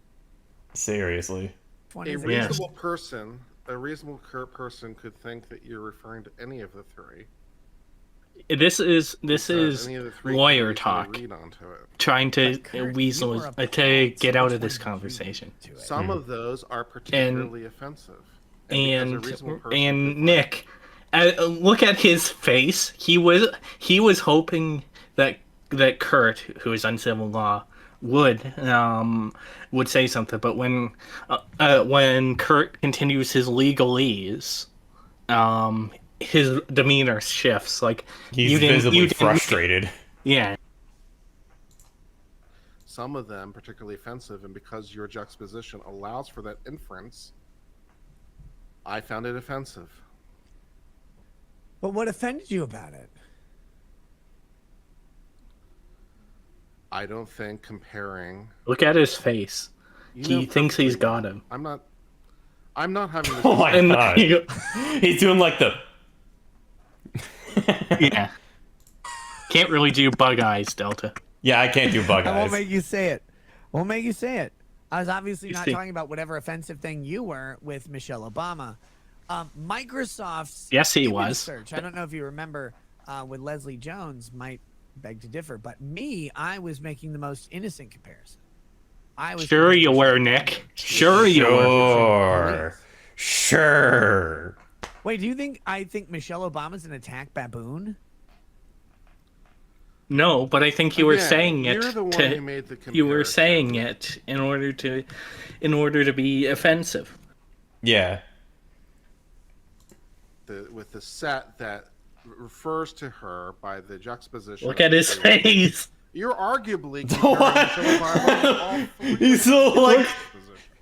Seriously. A reasonable person could think that you're referring to any of the 3. This is Any of the 3 lawyer could talk, read onto it. trying to Kurt, weasel you were to get out of Which this one did you conversation. do to it? Some of those are particularly offensive. because a And reasonable person could find- Nick, look at his face. He was hoping that Kurt, who is Uncivil Law, would say something, but when Kurt continues his legalese, his demeanor shifts. Like He's visibly frustrated. Yeah. Some of them particularly offensive, and because your juxtaposition allows for that inference, I found it offensive. But what offended you about it? I don't think comparing. Look at his face. You He know thinks he's perfectly got well. him. I'm not having this. Oh my And god. He's doing like the. Yeah. Can't really do bug eyes, Delta. Yeah, I can't do bug I won't eyes. make you say it. I won't make you say it. I was obviously You not see. talking about whatever offensive thing you were with Michelle Obama. Microsoft's Yes, he image was. search. I don't know if you remember with Leslie Jones, might beg to differ, but I was making the most innocent comparison. I was Sure you were, Nick. Sure you were. Sure. Wait, do you think I think Michelle Obama's an attack baboon? No, but I think you were Again, saying it you're the one to. who made the You were comparison. saying it in order to be offensive. Yeah. With the set that refers to her by the juxtaposition. Look at his face. You're arguably comparing Michelle Obama to all 3 He's so like.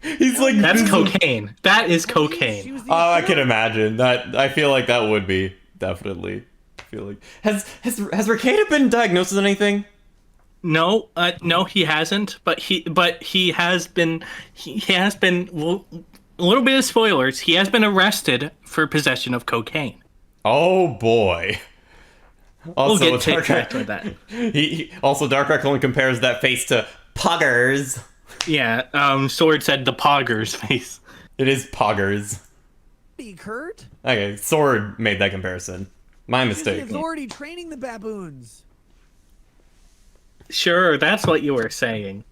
He's like. That's visibly- cocaine. That is She cocaine. was the Oh, I accused. can imagine that. I feel like that would be definitely. I feel like has Rekieta been diagnosed with anything? No, no, he hasn't. But he has been. Well, a little bit of spoilers. He has been arrested for possession of cocaine. Oh boy. We'll get Dark back to that. He also Dark Reckoning compares that face to Poggers. Yeah. Sword said the Pogger's face. It is Poggers. Hey, Kurt. Okay, Sword made that comparison. My She's the mistake. authority training the baboons. Sure, that's what you were saying.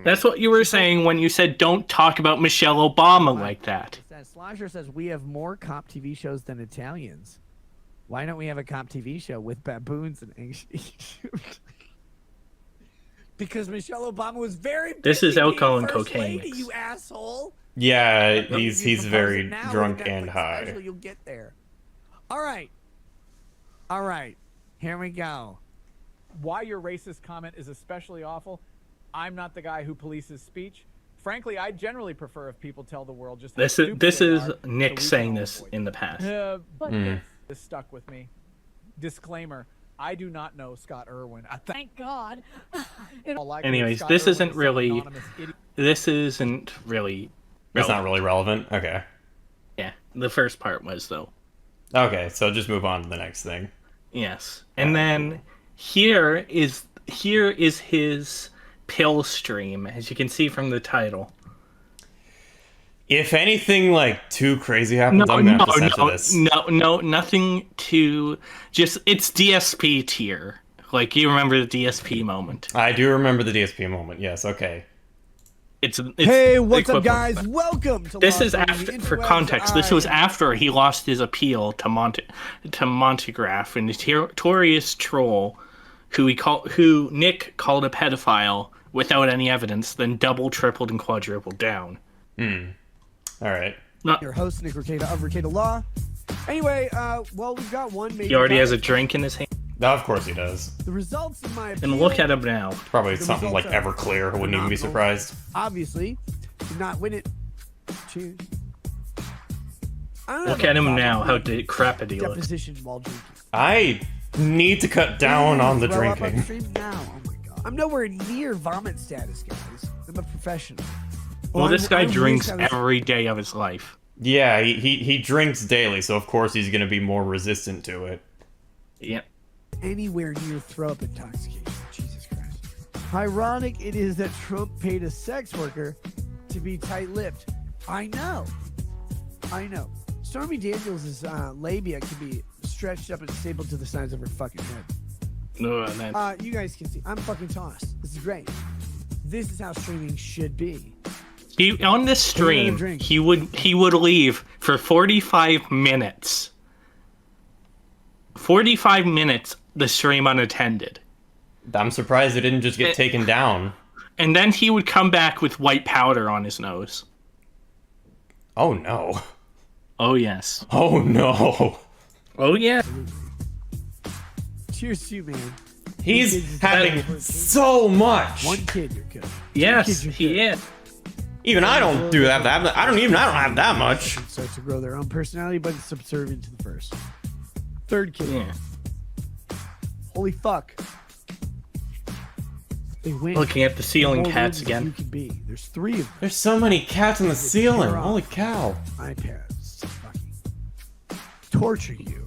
That's what you were saying when you said don't talk about Michelle Obama like that. Slosher says we have more cop TV shows than Italians. Why don't we have a cop TV show with baboons and ancient? Because Michelle Obama was very busy This is alcohol being and first cocaine lady, mix. you asshole. Yeah, You he's propose very it now drunk with a and Netflix high. special, you'll get there. All right. Here we go. Why your racist comment is especially awful. I'm not the guy who polices speech. Frankly, I generally prefer if people tell the world just how This stupid is they are, Nick so we saying can all this avoid in the past. But this stuck with me. Disclaimer: I do not know Scott Irwin. Thank God. Anyways, this isn't really. This isn't really. It's not really relevant. Okay. Yeah, the first part was though. Okay, so just move on to the next thing. Yes, and then here is his pill stream, as you can see from the title. If anything like too crazy happens, I'm gonna have to censor this. No, nothing too. Just it's DSP tier. Like you remember the DSP moment. I do remember the DSP moment. Yes. Okay. It's Hey, what's up, equivalent. guys? Welcome to This Lost is on the after, for Interwebs. context, this was after he lost his appeal to Montegraph, and the notorious troll, who Nick called a pedophile without any evidence, then double, tripled, and quadrupled down. All right. Your host, Nick Rekieta of Rekieta Law. Anyway, well, we've got one major He already has a topic. drink in his hand. No, of course he does. The results of my appeal, And look at him now. Probably The something like results are Everclear. I wouldn't even be phenomenal. surprised. Obviously, did not win it. Cheers. I don't Look have at a him problem now, how with decrepit he looks. deposition while drinking. I need to cut down on the Throw up on drinking. stream now. Oh my god. I'm nowhere near vomit status, guys. I'm a professional. Well, this guy I drinks wish I was every day of his life. Yeah, he drinks daily, so of course he's gonna be more resistant to it. Yep. anywhere near throw up intoxication. Jesus Christ. Ironic it is that Trump paid a sex worker to be tight-lipped. I know. Stormy Daniels' labia can be stretched up and stapled to the sides of her fucking head. No, man. You guys can see. I'm fucking tossed. This is great. This is how streaming should be. He on this stream, he would leave for 45 minutes. 45 minutes the stream unattended. I'm surprised it didn't just get taken down. And then he would come back with white powder on his nose. Oh no. Oh yes. Oh no. Oh yeah. Cheers to you, man. He's having so much. One kid, you're good. Yes, he is. Even I don't do that. I don't have that much. Starts to grow their own personality, but it's subservient to the first. Third kid. Yeah. Holy fuck. They win. Looking at the ceiling More cats rooms again. You can be. There's 3 of them. There's so many cats on the ceiling. Holy cow. iPads to fucking torture you.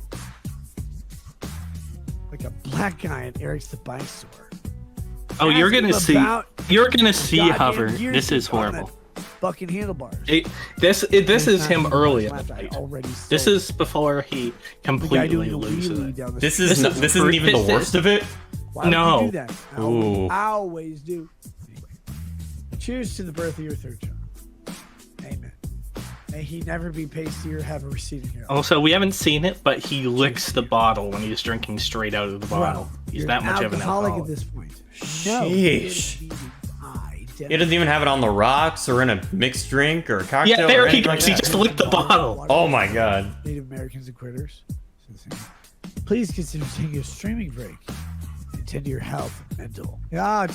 Like a black guy in Eric's the Bike store. Oh, you're Ask him gonna see. about You're gonna see goddamn Hover. gears This is on horrible. that Fucking handlebars. This is him early in the Left, I fight. already This sold. is before he The guy completely doing a loses wheelie it. down the This street. isn't even the worst of it. Why would No. you do that? Ooh. I always do. Anyway, cheers to the birth of your third child. Amen. May he never be pasty or have a receding hair. Also, we haven't seen it, but he licks the bottle when he's drinking straight out of the bottle. He's You're that much of an alcoholic alcoholic. at this point. Sheesh. No. It doesn't even have it on the rocks or in a mixed drink or a cocktail. Yeah, or there he anything like goes. He that. just licked the bottle. Oh my god. Native Americans and quitters. Please consider taking a streaming break. Attend to your health and mental.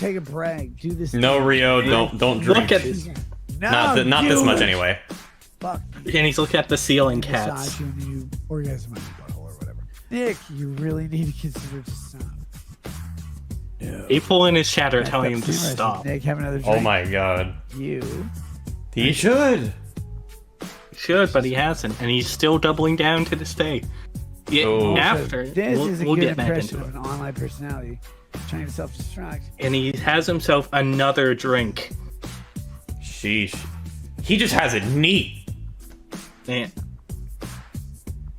Take a break. Do this. No, thing. Rio, don't drink. Look at No, not this do much it. anyway. Fuck. And he's looking at the ceiling Massage cats. you and you orgasm on your butthole or whatever. Nick, you really need to consider to stop. No. People in his chat are That's telling him to interesting. stop. Nick, have another drink. Oh my god. You. He should. He should, but he hasn't, and he's still doubling down to this day. Yeah, Oh. after This we'll, is a we'll good get back impression into of it. an online personality trying to self-destruct. And he has himself another drink. Sheesh. He just has it neat. Yeah.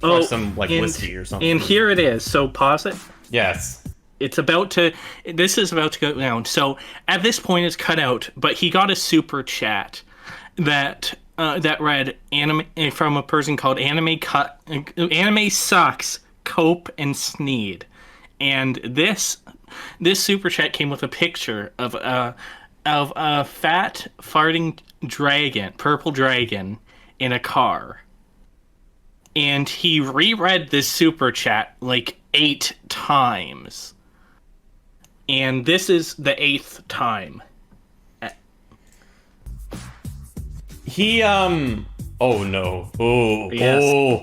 Or some like and- whiskey or something. And here it is. So pause it. Yes. It's about to. This is about to go down. So at this point, it's cut out. But he got a super chat that read from a person called Anime Sucks Cope and Sneed, and this super chat came with a picture of a fat farting dragon, purple dragon, in a car. And he reread this super chat like 8 times. And this is the 8th time. He, oh no. Oh, Yes. oh.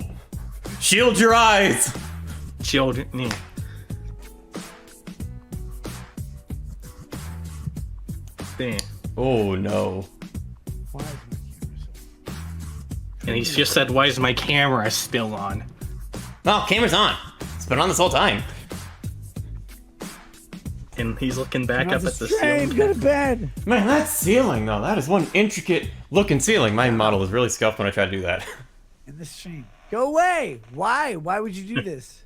Shield your eyes! Shield, yeah. There. Oh no. And he just said, why is my camera still on? Oh, camera's on. It's been on this whole time. And he's looking back up at the Train, ceiling. go to bed. Man, that ceiling though, that is one intricate looking ceiling. My model was really scuffed when I tried to do that. In the stream. Go away. Why? Why would you do this?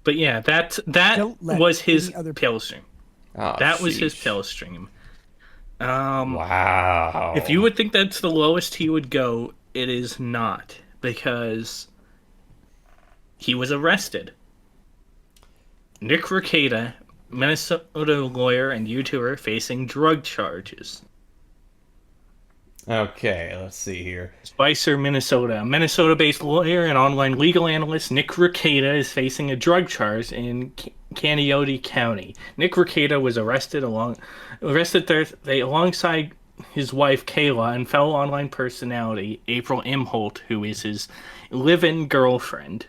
But yeah, that Don't let was his any other- pill stream. Oh, That was his sheesh. pill stream. Wow. If you would think that's the lowest he would go, it is not, because he was arrested. Nick Rekieta, Minnesota lawyer and YouTuber, facing drug charges. Okay, let's see here. Spicer, Minnesota. A Minnesota-based lawyer and online legal analyst, Nick Rekieta, is facing a drug charge in Candiota County. Nick Rekieta was arrested Thursday alongside his wife Kayla and fellow online personality April Imholt, who is his live-in girlfriend.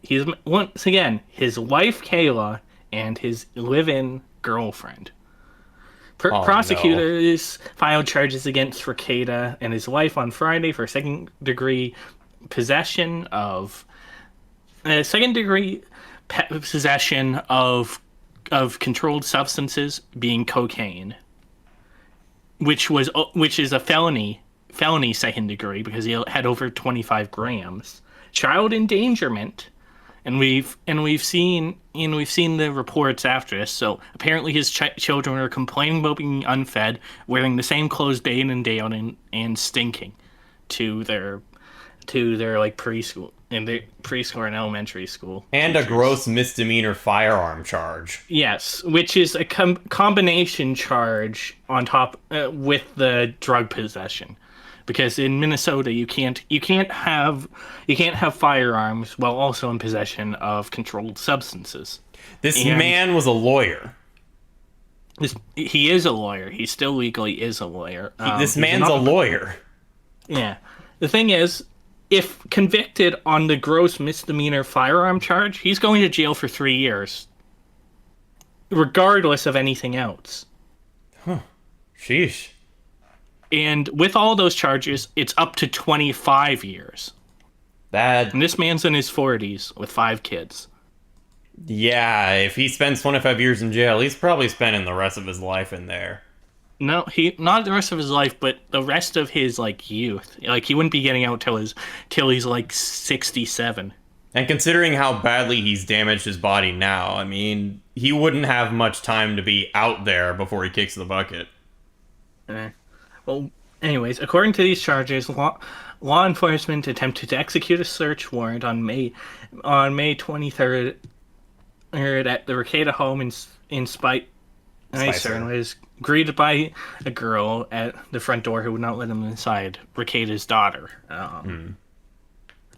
He's once again his wife Kayla and his live-in girlfriend. Prosecutors filed charges against Rekieta and his wife on Friday for second-degree possession of controlled substances, being cocaine, which is a felony second degree because he had over 25 grams. Child endangerment. And we've seen the reports after this. So apparently his children are complaining about being unfed, wearing the same clothes day in and day out, and stinking to their like preschool and elementary school. And a gross misdemeanor firearm charge. Yes, which is a combination charge on top with the drug possession. Because in Minnesota, you can't have firearms while also in possession of controlled substances. This man was a lawyer. He is a lawyer. He still legally is a lawyer. This man's a lawyer. Yeah. The thing is, if convicted on the gross misdemeanor firearm charge, he's going to jail for 3 years, regardless of anything else. Huh. Sheesh. And with all those charges, it's up to 25 years. And this man's in his 40s with 5 kids. Yeah, if he spends 25 years in jail, he's probably spending the rest of his life in there. No, not the rest of his life, but the rest of his youth. He wouldn't be getting out till he's 67. And considering how badly he's damaged his body now, I mean, he wouldn't have much time to be out there before he kicks the bucket. Well, anyways, according to these charges, law enforcement attempted to execute a search warrant on May 23rd at the Rekieta home in Spicer, and was greeted by a girl at the front door who would not let him inside, Rekieta's daughter.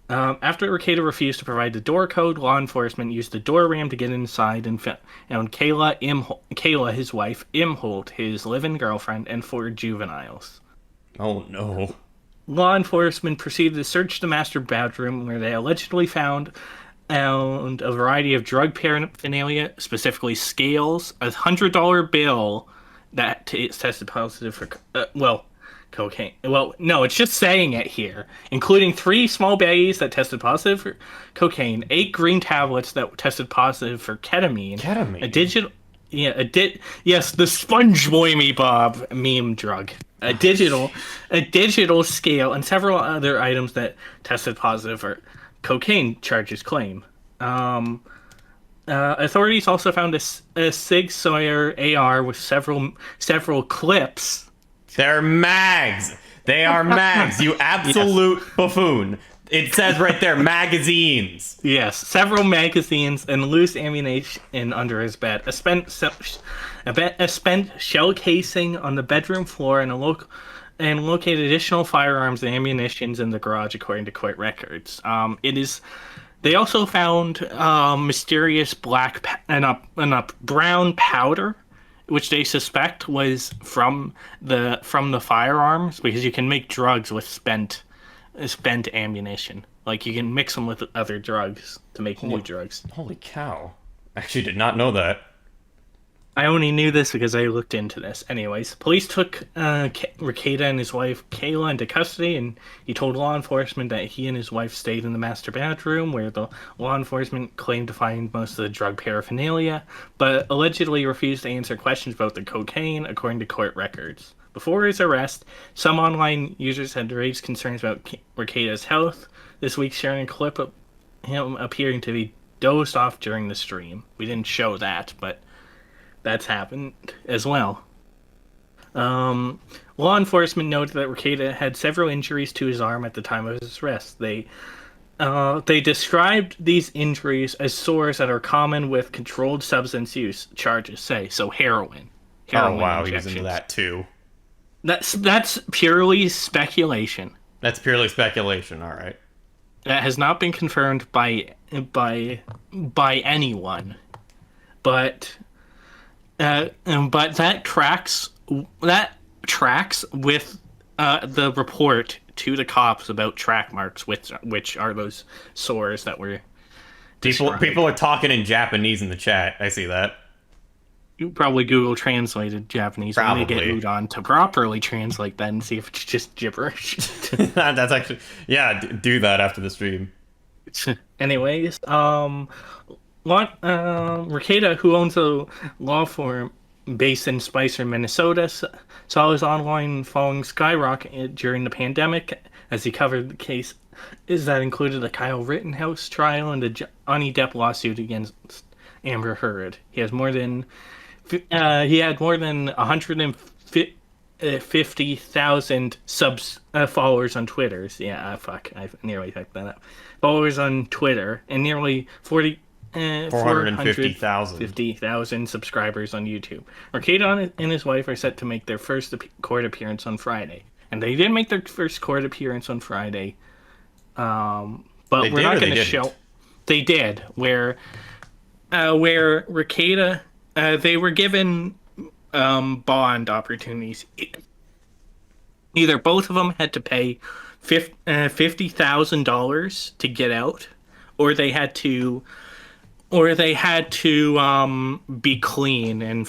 After Rekieta refused to provide the door code, law enforcement used the door ram to get inside and found Kayla, his wife, Imholt, his live-in girlfriend, and 4 juveniles. Oh no. Law enforcement proceeded to search the master bedroom, where they allegedly found a variety of drug paraphernalia, specifically scales, a $100 bill that tested positive for cocaine. Well, no, it's just saying it here, including 3 small baggies that tested positive for cocaine, 8 green tablets that tested positive for ketamine. Yes, the Sponge Boy Me Bob meme drug. A digital scale, and several other items that tested positive for cocaine, charges claim. Authorities also found a Sig Sauer AR with several clips. They're mags. They are mags. You absolute buffoon. It says right there, magazines. Yes, several magazines and loose ammunition under his bed. A spent shell casing on the bedroom floor and located additional firearms and ammunitions in the garage, according to court records. They also found mysterious black and brown powder, which they suspect was from the firearms, because you can make drugs with spent ammunition. Like, you can mix them with other drugs to make new drugs. Holy cow. I actually did not know that. I only knew this because I looked into this. Anyways, police took Rekieta and his wife Kayla into custody, and he told law enforcement that he and his wife stayed in the master bedroom, where the law enforcement claimed to find most of the drug paraphernalia, but allegedly refused to answer questions about the cocaine, according to court records. Before his arrest, some online users had raised concerns about Rekieta's health this week, sharing a clip of him appearing to be dozed off during the stream. We didn't show that, but that's happened as well. Law enforcement noted that Rekieta had several injuries to his arm at the time of his arrest. They described these injuries as sores that are common with controlled substance use charges, so heroin. Oh wow, he was into that too. That's purely speculation. That's purely speculation. All right. That has not been confirmed by anyone, but that tracks with the report to the cops about track marks, which are those sores that were described. People are talking in Japanese in the chat. I see that. You probably Google translated Japanese. Probably. When they get Udon to properly translate that and see if it's just gibberish. That's actually, yeah, do that after the stream. Anyways, Rekieta, who owns a law firm based in Spicer, Minnesota, saw his online following skyrocket during the pandemic as he covered the case that included the Kyle Rittenhouse trial and the Johnny Depp lawsuit against Amber Heard. He had more than 150,000 followers on Twitter. I nearly typed that up. Followers on Twitter and nearly 450,000 subscribers on YouTube. Rekieta and his wife are set to make their first court appearance on Friday, and they did make their first court appearance on Friday. But we're not going to show. They did where Rekieta. They were given bond opportunities. Either both of them had to pay $50,000 to get out, or they had to be clean and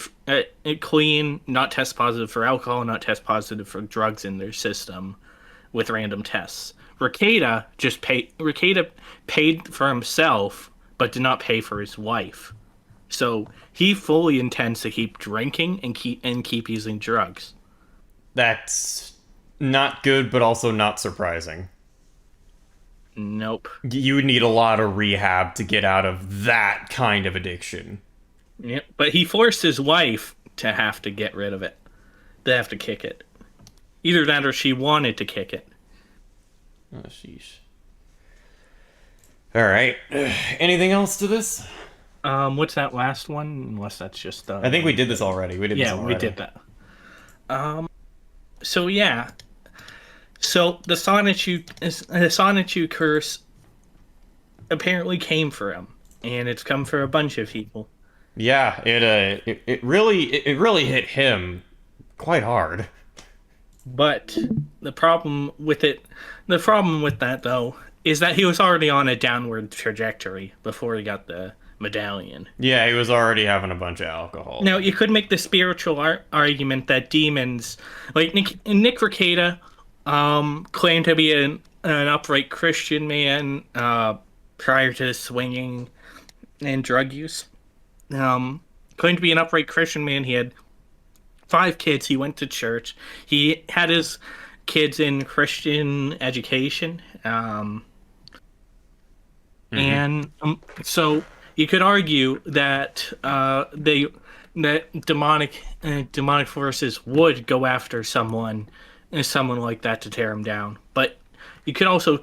clean, not test positive for alcohol, not test positive for drugs in their system, with random tests. Rekieta paid for himself, but did not pay for his wife. So he fully intends to keep drinking and keep using drugs. That's not good, but also not surprising. Nope. You need a lot of rehab to get out of that kind of addiction. Yep. But he forced his wife to have to get rid of it. They have to kick it. Either that or she wanted to kick it. Oh, sheesh. All right. Anything else to this? What's that last one? Unless that's just. I think we did this already. We did that. So yeah. So the Sonichu curse apparently came for him, and it's come for a bunch of people. Yeah, it really hit him quite hard. But the problem with that though is that he was already on a downward trajectory before he got the medallion. Yeah, he was already having a bunch of alcohol. Now, you could make the spiritual argument that demons, like Nick Rekieta, claimed to be an upright Christian man prior to swinging and drug use. Claimed to be an upright Christian man. He had 5 kids. He went to church. He had his kids in Christian education. And so you could argue that demonic forces would go after someone like that to tear him down. But you could also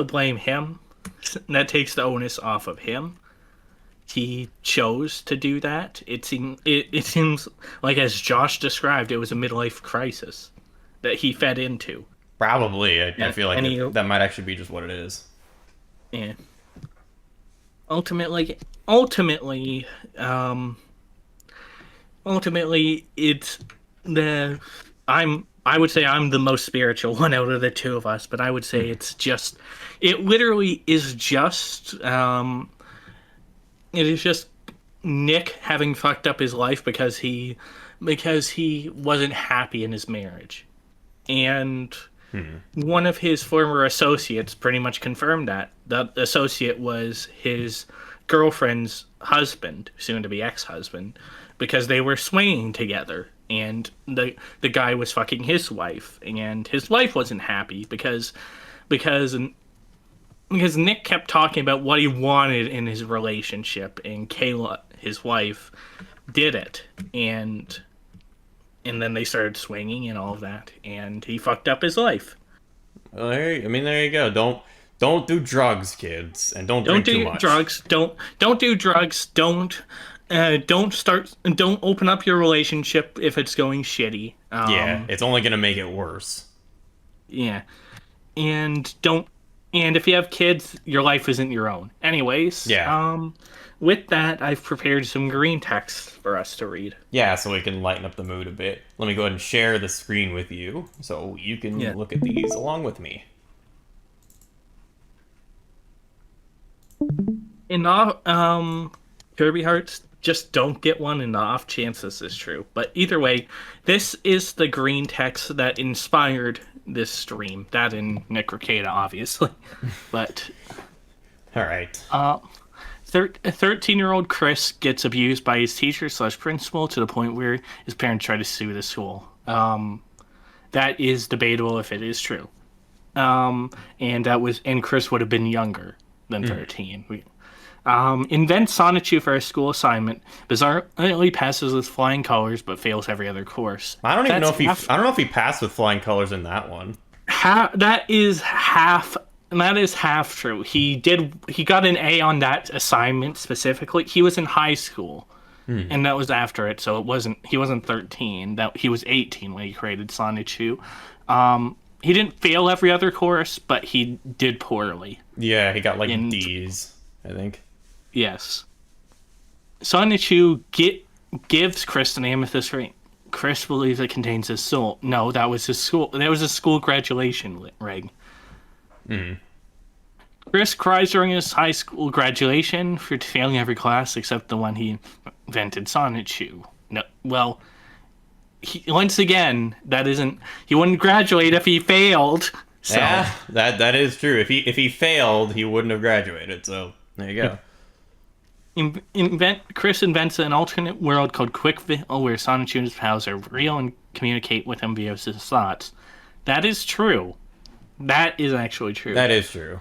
blame him. That takes the onus off of him. He chose to do that. It seems like, as Josh described, it was a midlife crisis that he fed into. Probably. I feel like that might actually be just what it is. Yeah. Ultimately, it's I would say I'm the most spiritual one out of the two of us, but I would say it literally is just it is just Nick having fucked up his life because he wasn't happy in his marriage. And one of his former associates pretty much confirmed that. The associate was his girlfriend's husband, soon to be ex-husband, because they were swinging together, and the guy was fucking his wife, and his wife wasn't happy because Nick kept talking about what he wanted in his relationship, and Kayla, his wife, did it, and then they started swinging and all of that, and he fucked up his life. Well, there you go. Don't do drugs, kids, and don't drink too much. Don't do drugs. Don't open up your relationship if it's going shitty. Yeah, it's only gonna make it worse. Yeah, and if you have kids, your life isn't your own. Anyways, yeah. With that, I've prepared some green text for us to read. Yeah, so we can lighten up the mood a bit. Let me go ahead and share the screen with you, so you can look at these along with me. In Kirby Hearts, just don't get one in the off chance this is true. But either way, this is the green text that inspired this stream. That and Nick Rekieta, obviously. But all right. A 13-year-old Chris gets abused by his teacher/principal to the point where his parents try to sue the school. That is debatable if it is true. And Chris would have been younger than 13. Invents Sonichu for a school assignment. Bizarrely passes with flying colors, but fails every other course. I don't know if he passed with flying colors in that one. That is half true. He got an A on that assignment specifically. He was in high school, and that was after it, so he wasn't 13. That he was 18 when he created Sonichu. He didn't fail every other course, but he did poorly. Yeah, he got D's, I think. Yes. Sonichu gives Chris an amethyst ring. Chris believes it contains his soul. No, that was his school. That was a school graduation ring. Chris cries during his high school graduation for failing every class except the one he invented, Sonichu. No, well, once again, he wouldn't graduate if he failed. So. Yeah, that is true. If he failed, he wouldn't have graduated. So there you go. Chris invents an alternate world called Quickville where Sonichu and his pals are real and communicate with him via his thoughts. That is true. That is actually true. That is true.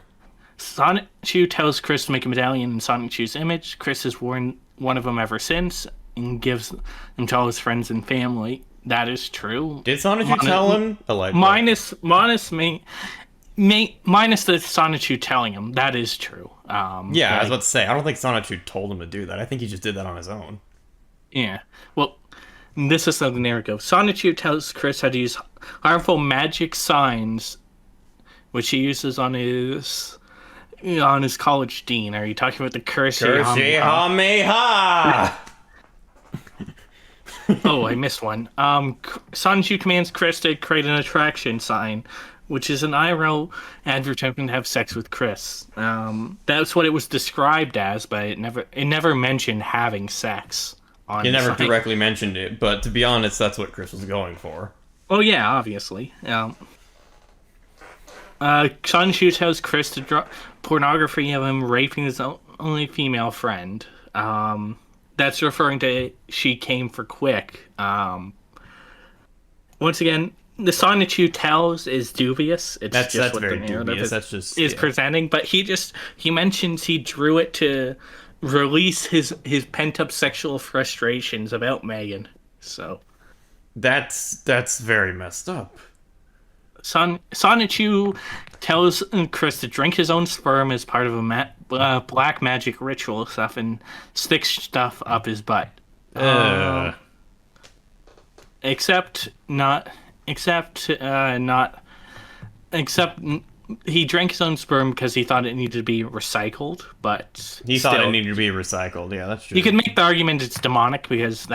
Sonichu tells Chris to make a medallion in Sonichu's image. Chris has worn one of them ever since and gives them to all his friends and family. That is true. Did Sonichu tell him? Minus the Sonichu telling him. That is true. I was about to say, I don't think Sonichu told him to do that. I think he just did that on his own. Yeah. Well, this is the narrative. Sonichu tells Chris how to use harmful magic signs, which he uses on his college dean. Are you talking about the Kamehameha? Oh, I missed one. Sonichu commands Chris to create an attraction sign, which is an IRL advertisement to have sex with Chris. That's what it was described as, but it never mentioned having sex. He never directly mentioned it, but to be honest, that's what Chris was going for. Oh yeah, obviously. Sonichu tells Chris to draw pornography of him raping his only female friend. That's referring to she came for quick. Once again, the Sonichu tells is dubious. That's what very the narrative dubious. That's just presenting. But he mentions he drew it to release his pent up sexual frustrations about Megan. So That's very messed up. Sonichu tells Chris to drink his own sperm as part of a black magic ritual stuff and sticks stuff up his butt. Except he drank his own sperm because he thought it needed to be recycled, but He thought it needed to be recycled. Yeah, that's true. You could make the argument it's demonic because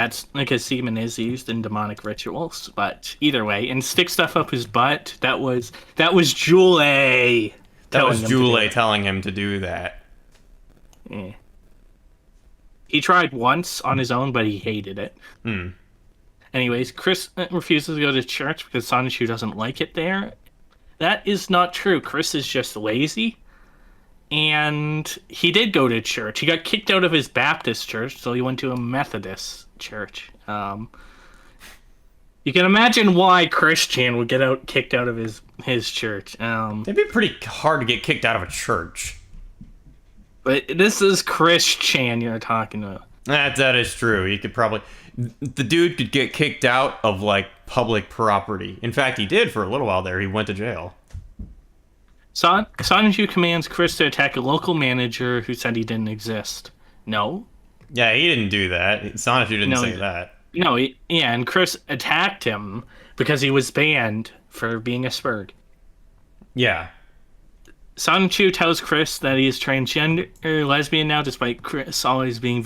semen is used in demonic rituals, but either way, and stick stuff up his butt. That was Julie. Telling him to do that. Yeah. He tried once on his own, but he hated it. Anyways, Chris refuses to go to church because Sonichu doesn't like it there. That is not true. Chris is just lazy. And he did go to church. He got kicked out of his Baptist church, so he went to a Methodist church. You can imagine why Christian would get kicked out of his church. It'd be pretty hard to get kicked out of a church. But this is Christian you're talking about. That is true. He could probably... The dude could get kicked out of, like, public property. In fact, he did for a little while there. He went to jail. Sonichu commands Chris to attack a local manager who said he didn't exist. No. Yeah, he didn't do that. Sonichu didn't say that. No, and Chris attacked him because he was banned for being a spurg. Yeah. Sonichu tells Chris that he is transgender lesbian now, despite Chris always being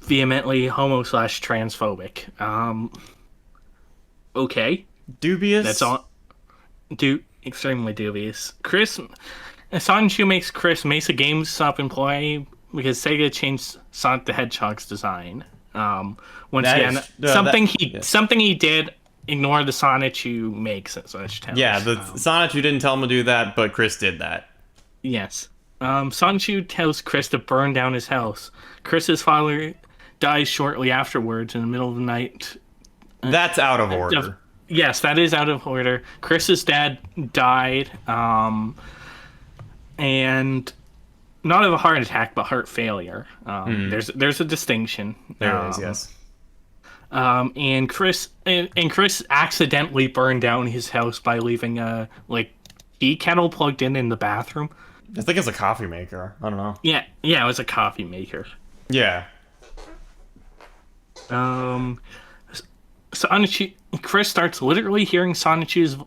vehemently homo/transphobic. Okay. Dubious? That's all. Extremely dubious. Sonichu makes Chris Mesa GameStop employee because Sega changed Sonic the Hedgehog's design. Something he did. Ignore the Sonichu makes it. Sonichu didn't tell him to do that, but Chris did that. Yes. Sonichu tells Chris to burn down his house. Chris's father dies shortly afterwards in the middle of the night. That's out of order. Yes, that is out of order. Chris's dad died, and not of a heart attack, but heart failure. There's a distinction. There is, yes. And Chris accidentally burned down his house by leaving a tea kettle plugged in the bathroom. I think it's a coffee maker. I don't know. Yeah, it was a coffee maker. Yeah. Chris starts literally hearing Sonichu's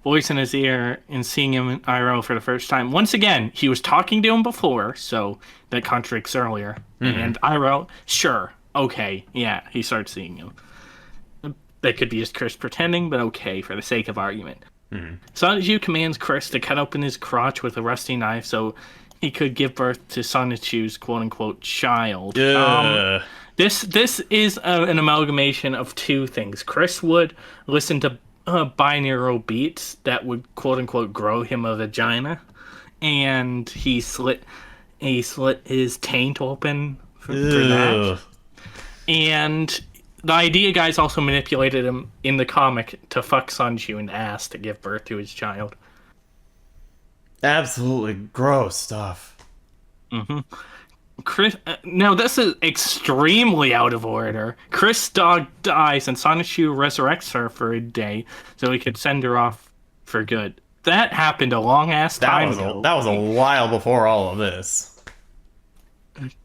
voice in his ear and seeing him in IRL for the first time. Once again, he was talking to him before, so that contradicts earlier. And IRL, sure, okay, yeah, he starts seeing him. That could be just Chris pretending, but okay, for the sake of argument. Sonichu commands Chris to cut open his crotch with a rusty knife so he could give birth to Sonichu's quote-unquote child. This is an amalgamation of two things. Chris would listen to binaural beats that would quote-unquote grow him a vagina, and he slit his taint open for that. And the idea guys also manipulated him in the comic to fuck Sonichu in the ass to give birth to his child. Absolutely gross stuff. Chris, now this is extremely out of order. Chris' dog dies and Sonichu resurrects her for a day so he could send her off for good. That happened a long ass time ago. That was a while before all of this.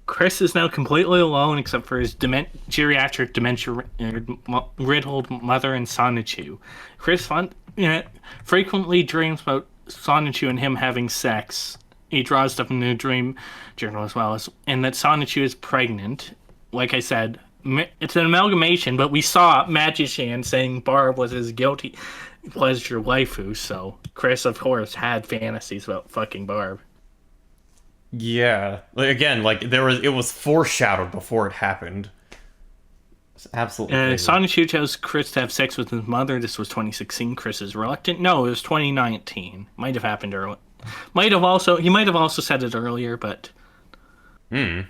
Chris is now completely alone except for his geriatric dementia-riddled mother and Sonichu. Chris frequently dreams about Sonichu and him having sex. He draws stuff in the dream journal as well, and that Sonichu is pregnant. Like I said, it's an amalgamation, but we saw Magician saying Barb was his guilty pleasure waifu, so Chris, of course, had fantasies about fucking Barb. Yeah, it was foreshadowed before it happened. It's absolutely crazy. Sonichu chose Chris to have sex with his mother. This was 2016. Chris is reluctant. No, it was 2019. Might have happened early. He might have also said it earlier, but Sonichu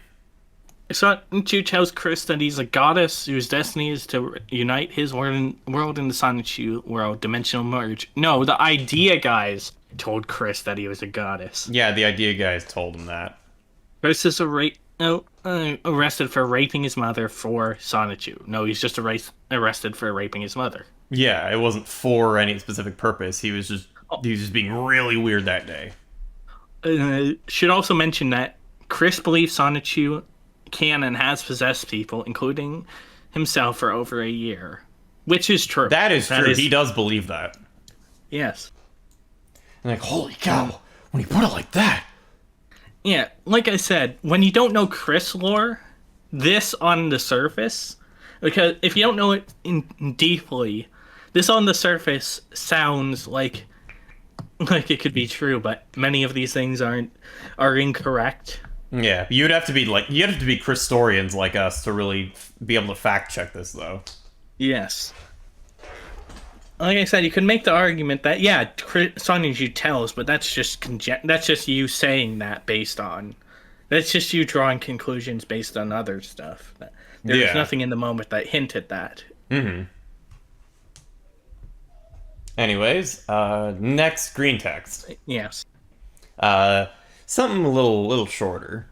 tells Chris that he's a goddess whose destiny is to unite his world and the Sonichu world, dimensional merge. No, the idea guys told Chris that he was a goddess. Yeah, the idea guys told him that. Chris is arrested for raping his mother for Sonichu. No, he's just arrested for raping his mother. Yeah, it wasn't for any specific purpose. He was just being really weird that day. Should also mention that Chris believes Sonichu can and has possessed people, including himself, for over a year. Which is true. That is true. He does believe that. Yes. And like, holy cow, when you put it like that. Yeah, like I said, when you don't know Chris lore, this on the surface, because if you don't know it deeply, this on the surface sounds like it could be true, but many of these things are incorrect. Yeah, you'd have to be Christorians like us to really be able to fact check this, though. Yes. Like I said, you could make the argument that Sonichu tells, but that's just you saying that that's just you drawing conclusions based on other stuff. There's nothing in the moment that hinted that. Mm-hmm. Anyways, next green text. Yes. Something a little shorter.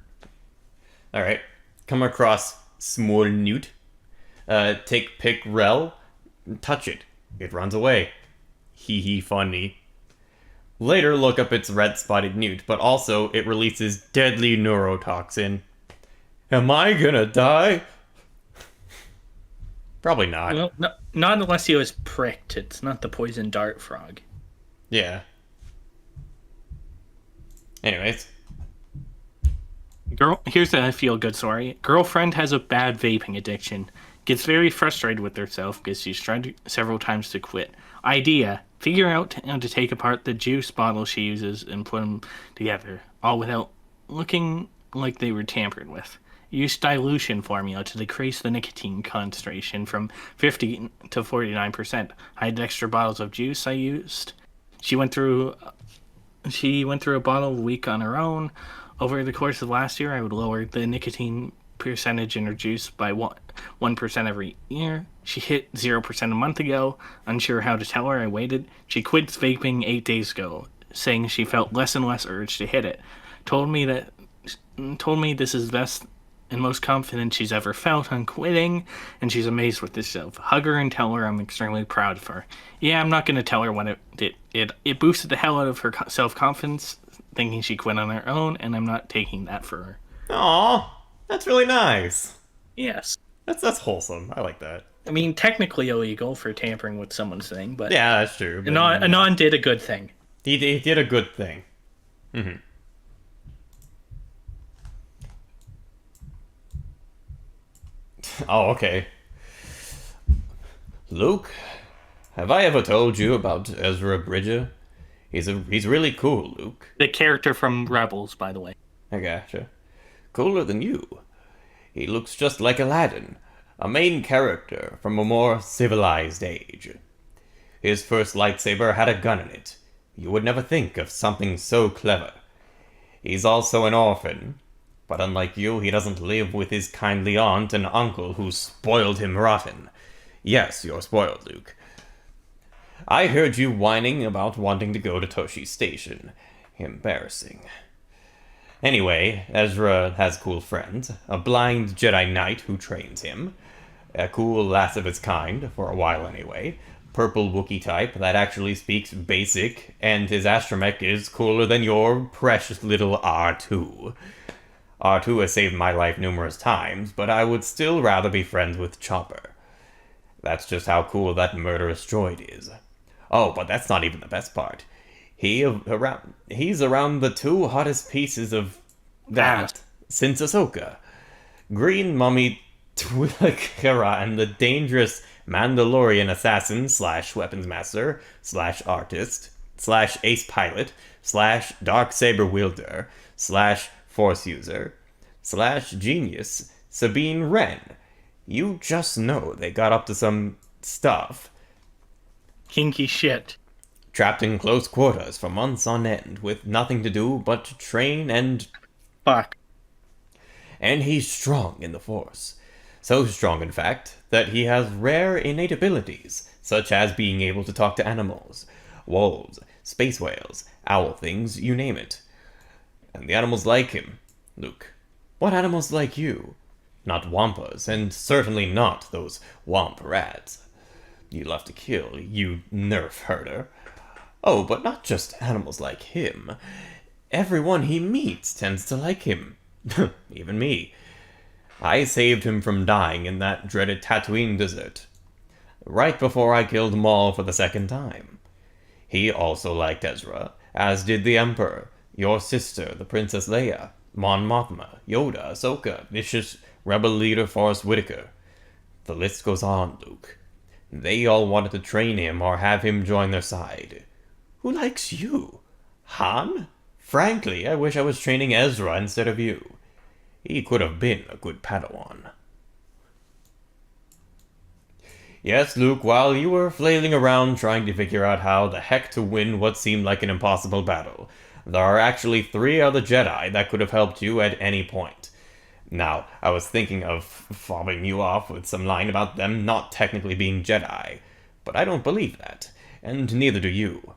All right. Come across small newt. Take pick rel. Touch it. It runs away. Hee hee funny. Later, look up its red-spotted newt, but also it releases deadly neurotoxin. Am I gonna die? Probably not. Well, no, not unless he was pricked. It's not the poison dart frog. Yeah. Anyways. Here's a feel-good story. Girlfriend has a bad vaping addiction. Gets very frustrated with herself because she's tried several times to quit. Idea: figure out how to take apart the juice bottle she uses and put them together, all without looking like they were tampered with. Use dilution formula to decrease the nicotine concentration from 50 to 49%. Hide extra bottles of juice I used. She went through a bottle a week on her own. Over the course of last year, I would lower the nicotine percentage in her juice by 1% every year. She hit 0% a month ago. Unsure how to tell her, I waited. She quit vaping 8 days ago, saying she felt less and less urge to hit it. Told me this is the best and most confident she's ever felt on quitting, and she's amazed with herself. Hug her and tell her I'm extremely proud of her. Yeah, I'm not going to tell her what it did. It boosted the hell out of her self-confidence, thinking she quit on her own, and I'm not taking that for her. Aww, that's really nice. Yes. That's wholesome. I like that. I mean, technically illegal for tampering with someone's thing, but... Yeah, that's true. But Anon did a good thing. He did a good thing. Mm-hmm. Oh, okay. Luke, have I ever told you about Ezra Bridger? He's really cool, Luke. The character from Rebels, by the way. I gotcha. Cooler than you. He looks just like Aladdin, a main character from a more civilized age. His first lightsaber had a gun in it. You would never think of something so clever. He's also an orphan, but unlike you, he doesn't live with his kindly aunt and uncle who spoiled him rotten. Yes, you're spoiled, Luke. I heard you whining about wanting to go to Toshi's station. Embarrassing. Anyway, Ezra has cool friends, a blind Jedi Knight who trains him, a cool lass of its kind, for a while anyway, purple Wookiee type that actually speaks basic, and his astromech is cooler than your precious little R2. R2 has saved my life numerous times, but I would still rather be friends with Chopper. That's just how cool that murderous droid is. Oh, but that's not even the best part. He's around the two hottest pieces of that since Ahsoka. Green Mummy Twilakera and the dangerous Mandalorian assassin / weapons master / artist / ace pilot / dark saber wielder / force user / genius Sabine Wren. You just know they got up to some stuff. Kinky shit. Trapped in close quarters for months on end with nothing to do but to train and... fuck. And he's strong in the Force. So strong, in fact, that he has rare innate abilities, such as being able to talk to animals, wolves, space whales, owl things, you name it. And the animals like him, Luke. What animals like you? Not wampas, and certainly not those wamp rats. You love to kill, you nerf herder. Oh, but not just animals like him. Everyone he meets tends to like him. Even me. I saved him from dying in that dreaded Tatooine desert. Right before I killed Maul for the second time. He also liked Ezra, as did the Emperor, your sister, the Princess Leia, Mon Mothma, Yoda, Ahsoka, vicious rebel leader Forrest Whitaker. The list goes on, Luke. They all wanted to train him or have him join their side. Who likes you? Han? Frankly, I wish I was training Ezra instead of you. He could have been a good Padawan. Yes, Luke, while you were flailing around trying to figure out how the heck to win what seemed like an impossible battle, there are actually 3 other Jedi that could have helped you at any point. Now, I was thinking of fobbing you off with some line about them not technically being Jedi, but I don't believe that, and neither do you.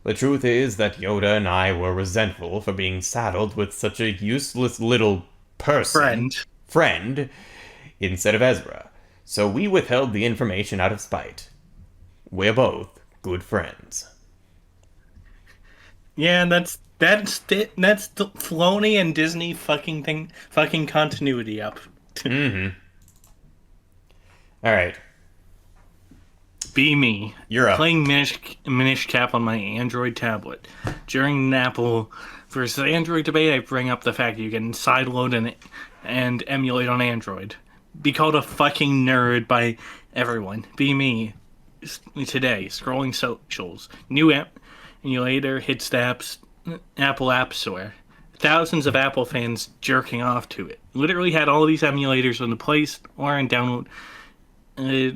The truth is that Yoda and I were resentful for being saddled with such a useless little friend, instead of Ezra, so we withheld the information out of spite. We're both good friends. Yeah, that's the Filoni and Disney fucking continuity up. Alright. Be me. You're up. Playing Minish Cap on my Android tablet. During an Apple versus Android debate, I bring up the fact that you can sideload and emulate on Android. Be called a fucking nerd by everyone. Be me. Today, scrolling socials. New emulator hits the Apple App Store. Thousands of Apple fans jerking off to it. Literally had all these emulators on the Play Store and download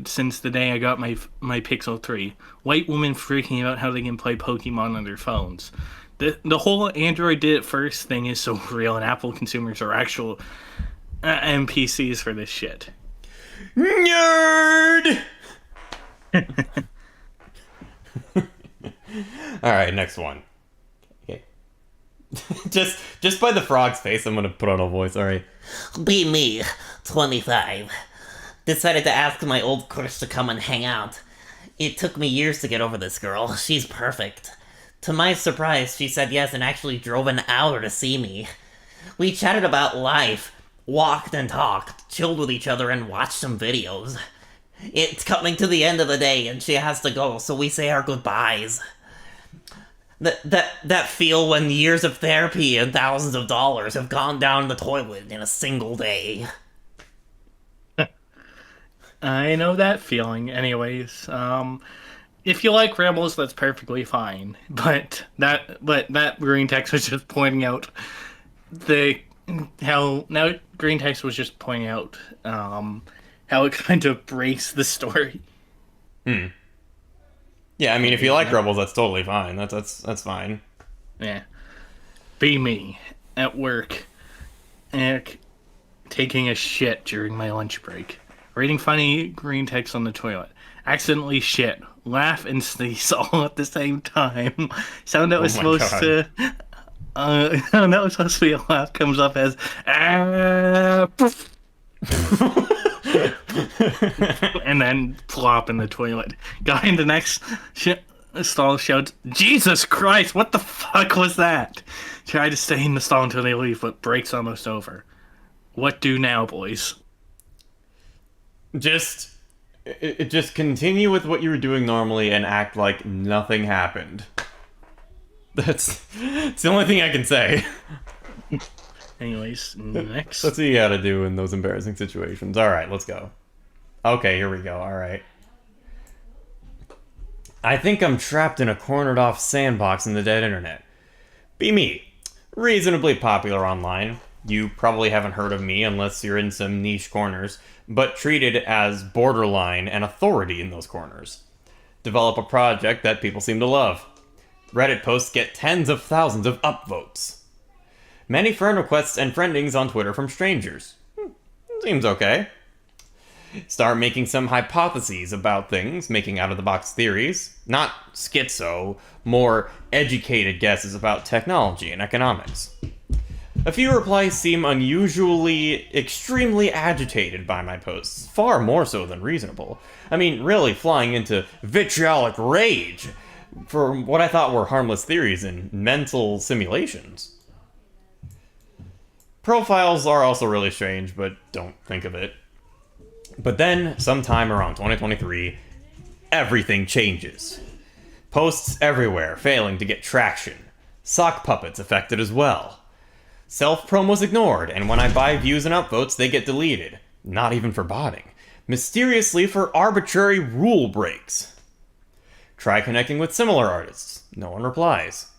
since the day I got my Pixel 3. White women freaking out how they can play Pokemon on their phones. The whole Android did it first thing is so real, and Apple consumers are actual NPCs for this shit. Nerd! Alright, next one. Okay. just by the frog's face, I'm gonna put on a voice, alright. Be me, 25. Decided to ask my old crush to come and hang out. It took me years to get over this girl. She's perfect. To my surprise, she said yes and actually drove an hour to see me. We chatted about life, walked and talked, chilled with each other, and watched some videos. It's coming to the end of the day and she has to go, so we say our goodbyes. That feel when years of therapy and thousands of dollars have gone down the toilet in a single day. I know that feeling. Anyways, if you like Rebels, that's perfectly fine. But that green text was just pointing out green text was just pointing out how it kind of breaks the story. Yeah, I mean, if you like Rebels, that's totally fine. That's fine. Yeah. Be me at work, and taking a shit during my lunch break. Reading funny green text on the toilet. Accidentally shit. Laugh and sneeze all at the same time. Sound that was supposed to be a laugh comes up as poof. And then plop in the toilet. Guy in the next stall shouts, "Jesus Christ, what the fuck was that?" Try to stay in the stall until they leave, but break's almost over. What do now, boys? Just continue with what you were doing normally and act like nothing happened. It's the only thing I can say. Anyways, next. That's what you gotta do in those embarrassing situations. Alright, let's go. Okay, here we go. Alright. I think I'm trapped in a cornered off sandbox in the dead internet. Be me. Reasonably popular online. You probably haven't heard of me unless you're in some niche corners, but treated as borderline and authority in those corners. Develop a project that people seem to love. Reddit posts get tens of thousands of upvotes. Many friend requests and friendings on Twitter from strangers. Seems okay. Start making some hypotheses about things, making out-of-the-box theories. Not schizo, more educated guesses about technology and economics. A few replies seem unusually, extremely agitated by my posts, far more so than reasonable. I mean, really flying into vitriolic rage for what I thought were harmless theories and mental simulations. Profiles are also really strange, but don't think of it. But then, sometime around 2023, everything changes. Posts everywhere failing to get traction. Sock puppets affected as well. Self-promos ignored, and when I buy views and upvotes, they get deleted. Not even for botting. Mysteriously for arbitrary rule breaks. Try connecting with similar artists. No one replies.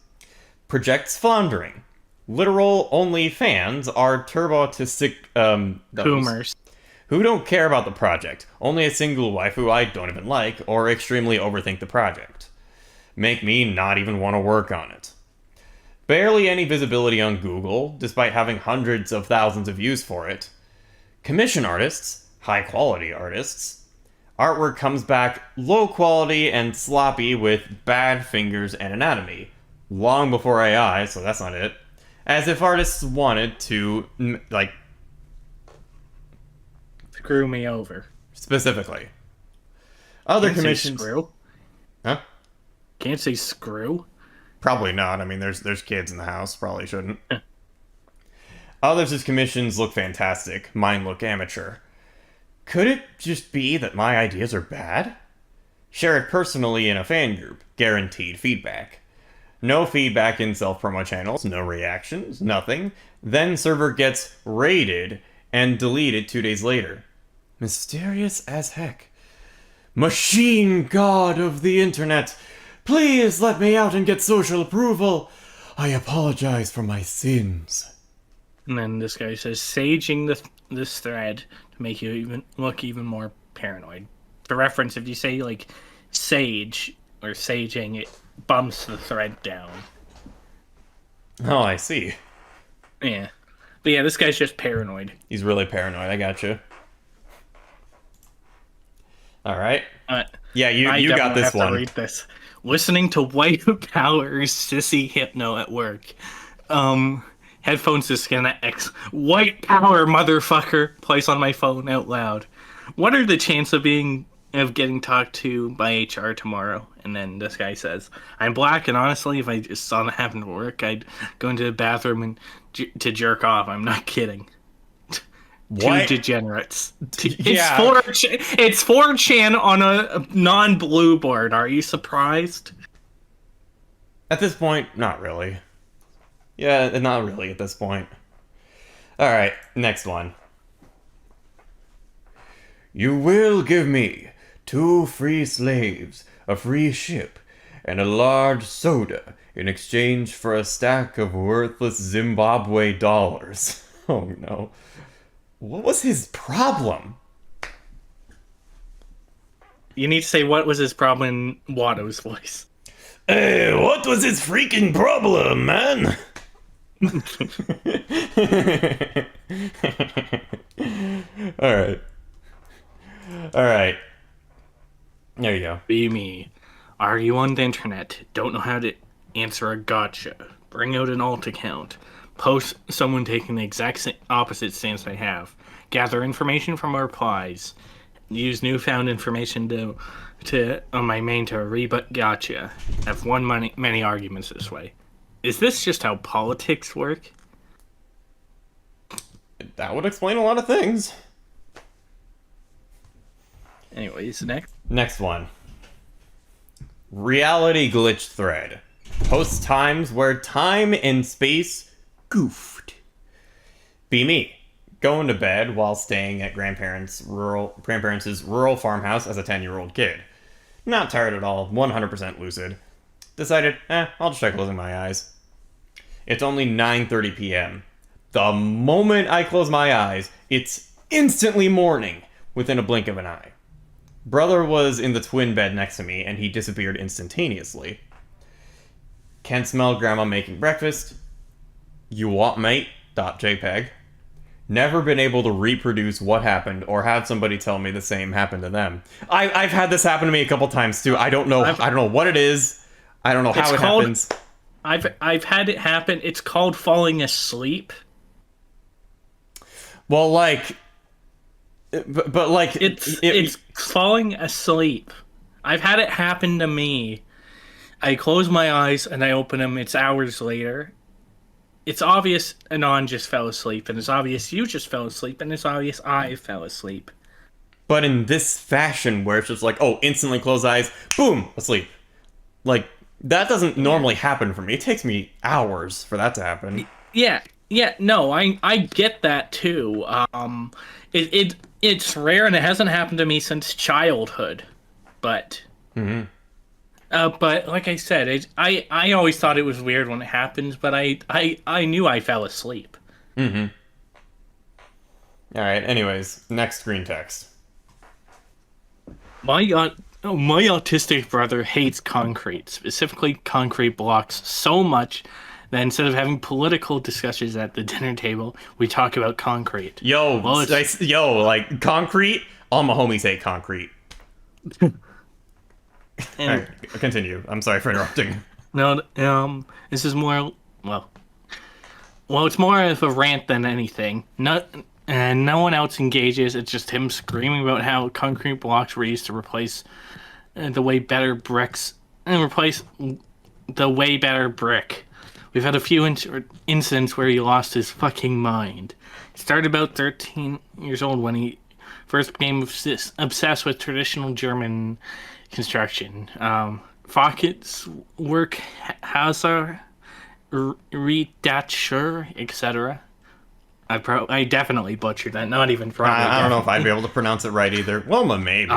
Projects floundering. Literal only fans are turbo-autistic, Boomers. who don't care about the project. Only a single waifu I don't even like, or extremely overthink the project. Make me not even want to work on it. Barely any visibility on Google, despite having hundreds of thousands of views for it. Commission artists, high quality artists. Artwork comes back low quality and sloppy with bad fingers and anatomy. Long before AI, so that's not it. As if artists wanted to, Screw me over. specifically. Other Can't say commissions... screw. Huh? Can't say screw. Probably not. I mean, there's kids in the house. Probably shouldn't. Others' commissions look fantastic. Mine look amateur. Could it just be that my ideas are bad? Share it personally in a fan group. Guaranteed feedback. No feedback in self-promo channels. No reactions. Nothing. Then server gets raided and deleted 2 days later. Mysterious as heck. Machine god of the internet. Please let me out and get social approval. I apologize for my sins. And then this guy says, saging this thread to make you look even more paranoid. For reference, if you say, like, sage or saging, it bumps the thread down. Oh, I see. Yeah. But yeah, this guy's just paranoid. He's really paranoid. I gotcha. All right. Yeah, you got this have one. To read this. Listening to White Power's Sissy Hypno at work. Headphones disconnect. White Power, motherfucker, plays on my phone out loud. What are the chances of getting talked to by HR tomorrow? And then this guy says, I'm black, and honestly, if I just saw that happen at work, I'd go into the bathroom and to jerk off. I'm not kidding. What? Two degenerates. Yeah. It's 4chan on a non-blue board. Are you surprised? At this point, not really. Yeah, not really at this point. Alright, next one. You will give me 2 free slaves, a free ship, and a large soda in exchange for a stack of worthless Zimbabwe dollars. Oh no. What was his problem? You need to say what was his problem in Watto's voice. Hey, what was his freaking problem, man? Alright. Alright. There you go. Be me. Are you on the internet? Don't know how to answer a gotcha. Bring out an alt account. Post someone taking the exact opposite stance I have. Gather information from our replies. Use newfound information to on my main to rebut gotcha. I've won many arguments this way. Is this just how politics work? That would explain a lot of things. Anyways, next. Next one. Reality glitch thread. Posts times where time and space goofed. Be me. Going to bed while staying at grandparents' rural farmhouse as a 10-year-old kid. Not tired at all, 100% lucid. Decided, I'll just try closing my eyes. It's only 9:30 p.m. The moment I close my eyes, it's instantly morning, within a blink of an eye. Brother was in the twin bed next to me, and he disappeared instantaneously. Can smell grandma making breakfast. You want mate? .jpg. Never been able to reproduce what happened or have somebody tell me the same happened to them. I've had this happen to me a couple times too. I don't know what it is. I don't know how it happens. I've had it happen. It's called falling asleep. Well, like, but like, It's falling asleep. I've had it happen to me. I close my eyes and I open them. It's hours later. It's obvious Anon just fell asleep, and it's obvious you just fell asleep, and it's obvious I fell asleep. But in this fashion, where it's just like, oh, instantly close eyes, boom, asleep. Like, that doesn't normally happen for me. It takes me hours for that to happen. Yeah, no, I get that too. It's rare, and it hasn't happened to me since childhood. But, but like I said, I always thought it was weird when it happens, but I knew I fell asleep. All right. Anyways, next screen text. My autistic brother hates concrete, specifically concrete blocks, so much that instead of having political discussions at the dinner table, we talk about concrete. Like concrete. All my homies hate concrete. All right, continue. I'm sorry for interrupting. No, this is more well, it's more of a rant than anything. And no one else engages. It's just him screaming about how concrete blocks were used to replace the way better bricks and replace the way better brick. We've had a few incidents where he lost his fucking mind. He started about 13 years old when he first became obsessed with traditional German construction. Fockets, work, Hauser, Redatscher, etc. I definitely butchered that. Not even probably. I don't know if I'd be able to pronounce it right either. Well, maybe.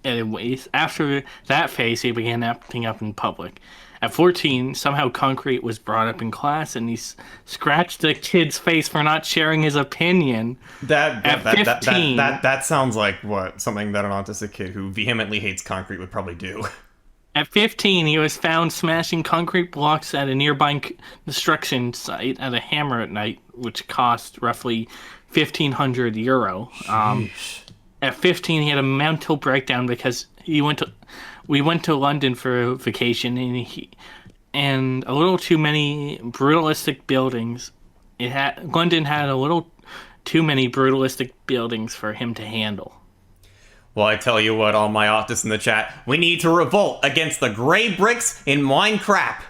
Anyways, after that phase, he began acting up in public. At 14, somehow concrete was brought up in class, and he scratched the kid's face for not sharing his opinion. At 15, that sounds like something that an autistic kid who vehemently hates concrete would probably do. At 15, he was found smashing concrete blocks at a nearby construction site at a hammer at night, which cost roughly €1,500. At 15, he had a mental breakdown because we went to London for vacation, and a little too many brutalistic buildings. London had a little too many brutalistic buildings for him to handle. Well, I tell you what, all my autists in the chat, we need to revolt against the gray bricks in Minecraft.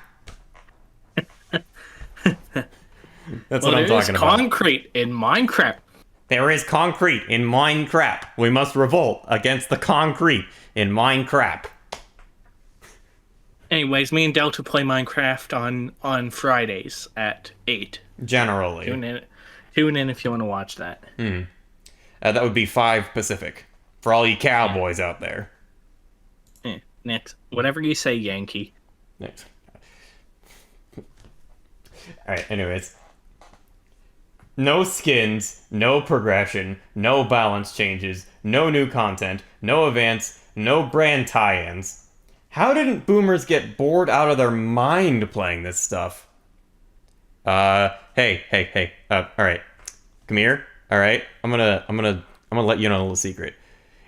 That's what I'm talking about. Concrete in Minecraft. There is concrete in Minecraft. We must revolt against the concrete in Minecraft. Anyways, me and Delta play Minecraft on Fridays at 8. Generally. Tune in if you want to watch that. That would be 5 Pacific. For all you cowboys out there. Next. Whatever you say, Yankee. Next. Alright, anyways. No skins, no progression, no balance changes, no new content, no events, no brand tie-ins. How didn't boomers get bored out of their mind playing this stuff? Hey. Alright. Come here. Alright. I'm gonna let you know a little secret.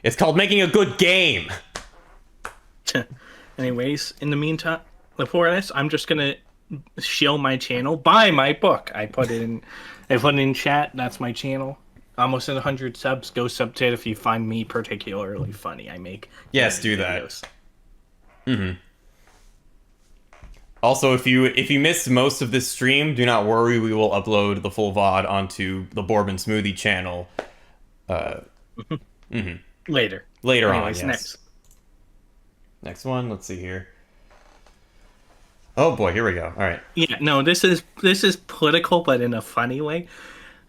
It's called making a good game. Anyways, in the meantime, before this, I'm just gonna shill my channel. Buy my book. I put it in chat. That's my channel. Almost at 100 subs. Go sub to it if you find me particularly funny. I make do videos. That. Also, if you missed most of this stream, do not worry. We will upload the full VOD onto the Bourbon Smoothie channel. Later Anyways, on. Yes. Next one. Let's see here. Oh boy, here we go. All right. Yeah, no, this is political, but in a funny way.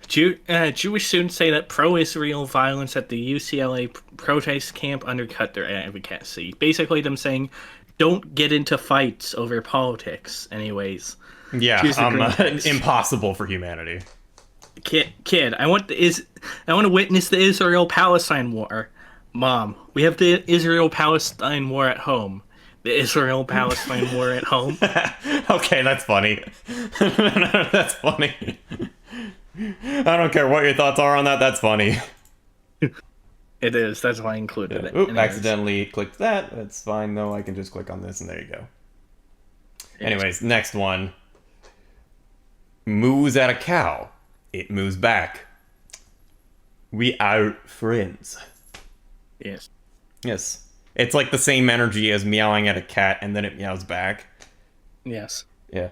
Jewish students say that pro-Israel violence at the UCLA protest camp undercut their advocacy. Basically, them saying, "Don't get into fights over politics." Anyways. Yeah, impossible for humanity. Kid, I want to witness the Israel-Palestine war. Mom, we have the Israel-Palestine war at home. The Israel-Palestine war at home. Okay, that's funny. That's funny. I don't care what your thoughts are on that. That's funny. It is. That's why I included it. Oop, accidentally clicked that. That's fine, though. I can just click on this, and there you go. Anyways, next one. Moos at a cow. it moves back. We are friends. Yes. Yes. It's like the same energy as meowing at a cat, and then it meows back. Yes. Yeah.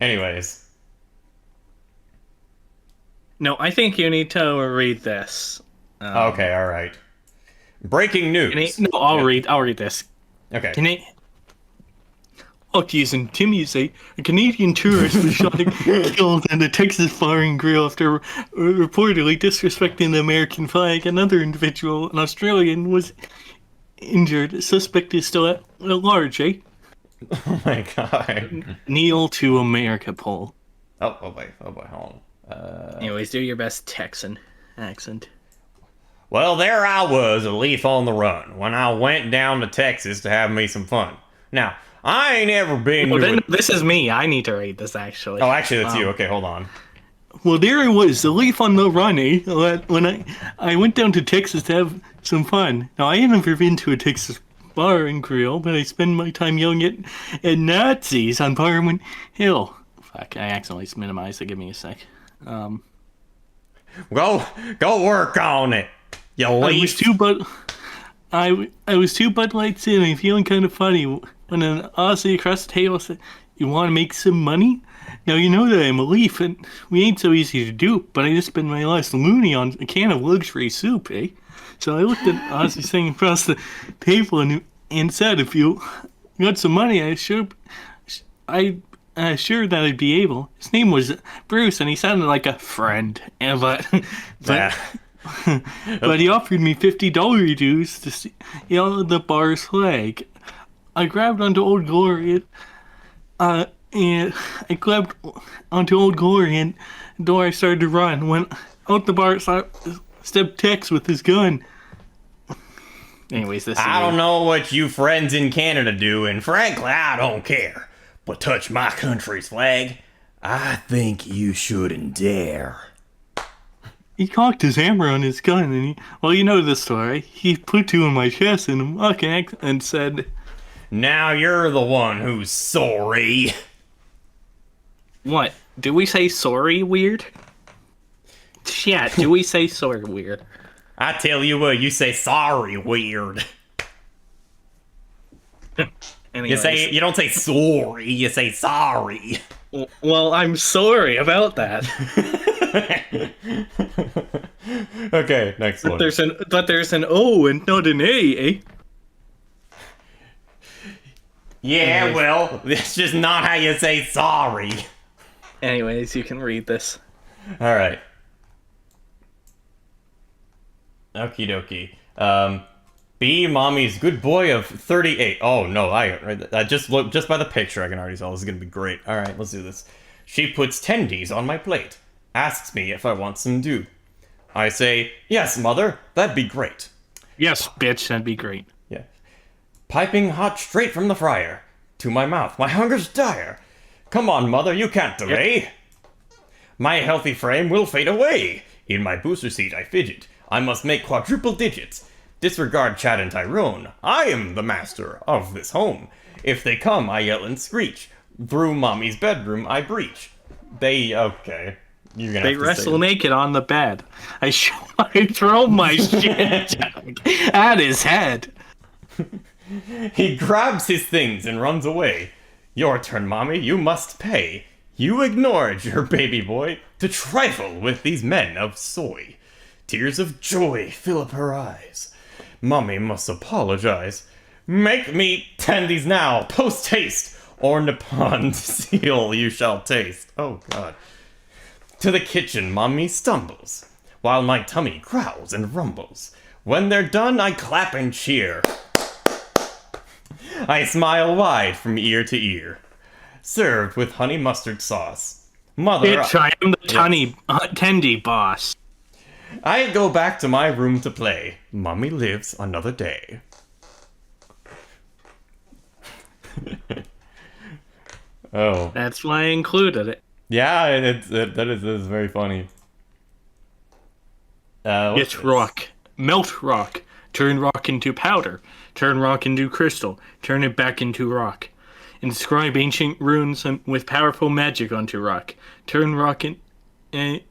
Anyways. No, I think you need to read this. Okay, alright. Breaking news. No, I'll read this. Okay. Hockey's Timmy's a Canadian tourist was shot and killed in a Texas bar and grill after reportedly disrespecting the American flag. Another individual, an Australian, was injured. Suspect is still at large, eh? Oh my god. Kneel to America, Paul. Oh boy, hold on. Anyways, do your best Texan accent. Well, there I was, a leaf on the run, when I went down to Texas to have me some fun. Now, I ain't ever been to This is me. I need to read this, actually. Oh, actually, that's you. Okay, hold on. Well, there I was, a leaf on the run, eh? When I went down to Texas to have some fun. Now, I ain't never been to a Texas bar and grill, but I spend my time yelling at Nazis on Parliament Hill. Fuck, I accidentally minimized it. Give me a sec. Go work on it. You leaf. I was two Bud Lights in and feeling kind of funny when an Aussie across the table said, "You want to make some money?" Now you know that I'm a leaf and we ain't so easy to dupe, but I just spent my last loony on a can of luxury soup, eh? So I looked at Aussie sitting across the table and said, "If you got some money, I sure that I'd be able." His name was Bruce, and he sounded like a friend. But he offered me $50 dues to yell at the bar's flag. I grabbed onto Old Glory, and the door I started to run. When out the bar, stepped Tex with his gun. Anyways, I don't know what you friends in Canada do, and frankly, I don't care. But touch my country's flag, I think you shouldn't dare. He cocked his hammer on his gun, and you know the story. He put two in my chest in a mocking accent and said, "Now you're the one who's sorry." What? Do we say sorry weird? Yeah, do we say sorry weird? I tell you what, you say sorry weird. You don't say sorry, you say sorry. Well, I'm sorry about that. Okay, next one. But there's an O and not an A, eh? Yeah, well, it's just not how you say sorry. Anyways, you can read this. Alright. Okie dokie. Be mommy's good boy of 38. Oh no, I just by the picture I can already tell this is gonna be great. Alright, let's do this. She puts tendies on my plate. Asks me if I want some dew. I say, "Yes, mother, that'd be great." Yes, bitch, that'd be great. Yeah. Piping hot straight from the fryer. To my mouth, my hunger's dire. Come on, mother, you can't delay. Yep. My healthy frame will fade away. In my booster seat I fidget. I must make quadruple digits. Disregard Chad and Tyrone. I am the master of this home. If they come, I yell and screech. Through mommy's bedroom I breach. Okay. They wrestle naked on the bed. I throw my shit at his head. He grabs his things and runs away. Your turn, mommy, you must pay. You ignored your baby boy to trifle with these men of soy. Tears of joy fill up her eyes. Mommy must apologize. Make me tendies now, post haste, or Nippon seal you shall taste. Oh god. To the kitchen, mommy stumbles, while my tummy growls and rumbles. When they're done, I clap and cheer. I smile wide from ear to ear. Served with honey mustard sauce. Mother, bitch, I am the tendy boss. I go back to my room to play. Mommy lives another day. Oh. That's why I included it. Yeah, that is very funny. It's rock. Melt rock. Turn rock into powder. Turn rock into crystal. Turn it back into rock. Inscribe ancient runes with powerful magic onto rock. Turn rock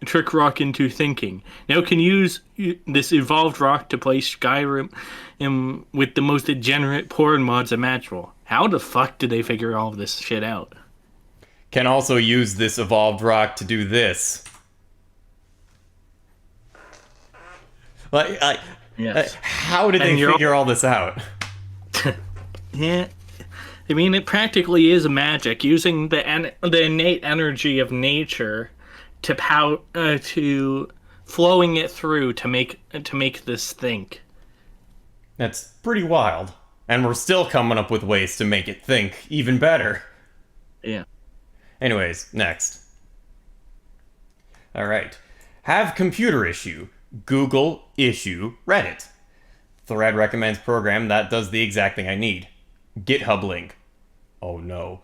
trick rock into thinking. Now can use this evolved rock to play Skyrim with the most degenerate porn mods imaginable. How the fuck did they figure all of this shit out? Can also use this evolved rock to do this. Yes. How did they figure all this out? Yeah. I mean, it practically is magic, using the innate energy of nature to flowing it through to make this think. That's pretty wild. And we're still coming up with ways to make it think even better. Yeah. Anyways, next. Alright. Have computer issue. Google issue Reddit. Thread recommends program that does the exact thing I need. GitHub link. Oh no.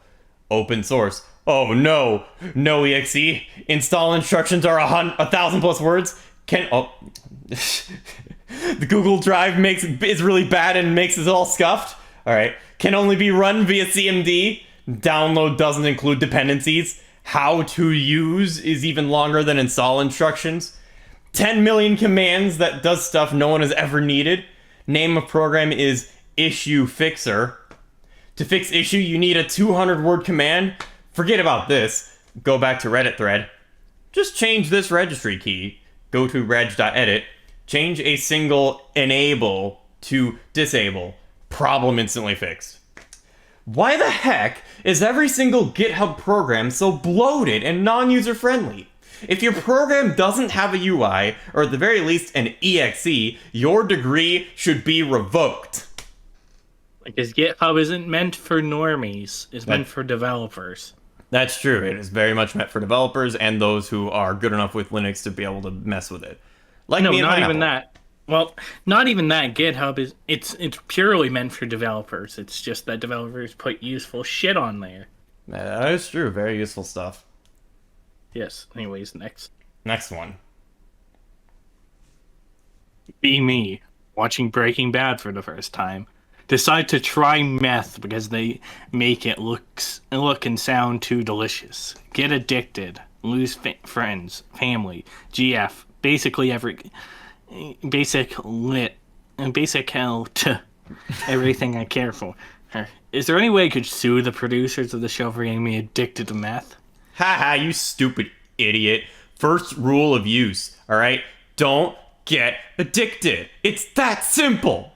Open source. Oh no. No exe. Install instructions are 1,000 plus words. The Google Drive is really bad and makes it all scuffed. Alright. Can only be run via CMD. Download doesn't include dependencies. How to use is even longer than install instructions. 10 million commands that does stuff no one has ever needed. Name of program is issue fixer. To fix issue, you need a 200-word command. Forget about this. Go back to Reddit thread. Just change this registry key. Go to reg.edit. Change a single enable to disable. Problem instantly fixed. Why the heck is every single GitHub program so bloated and non-user friendly? If your program doesn't have a UI, or at the very least an exe, your degree should be revoked. Because GitHub isn't meant for normies. It's meant for developers. That's true. It is very much meant for developers and those who are good enough with Linux to be able to mess with it. Like no, me and not Pineapple. even that. Well, not even that. GitHub it's purely meant for developers. It's just that developers put useful shit on there. That is true. Very useful stuff. Yes. Anyways, next. Next one. Be me, watching Breaking Bad for the first time. Decide to try meth because they make it look and sound too delicious. Get addicted. Lose friends, family, GF, basically basic hell to everything I care for. Is there any way I could sue the producers of the show for getting me addicted to meth? Haha, you stupid idiot. First rule of use, alright? Don't get addicted. It's that simple.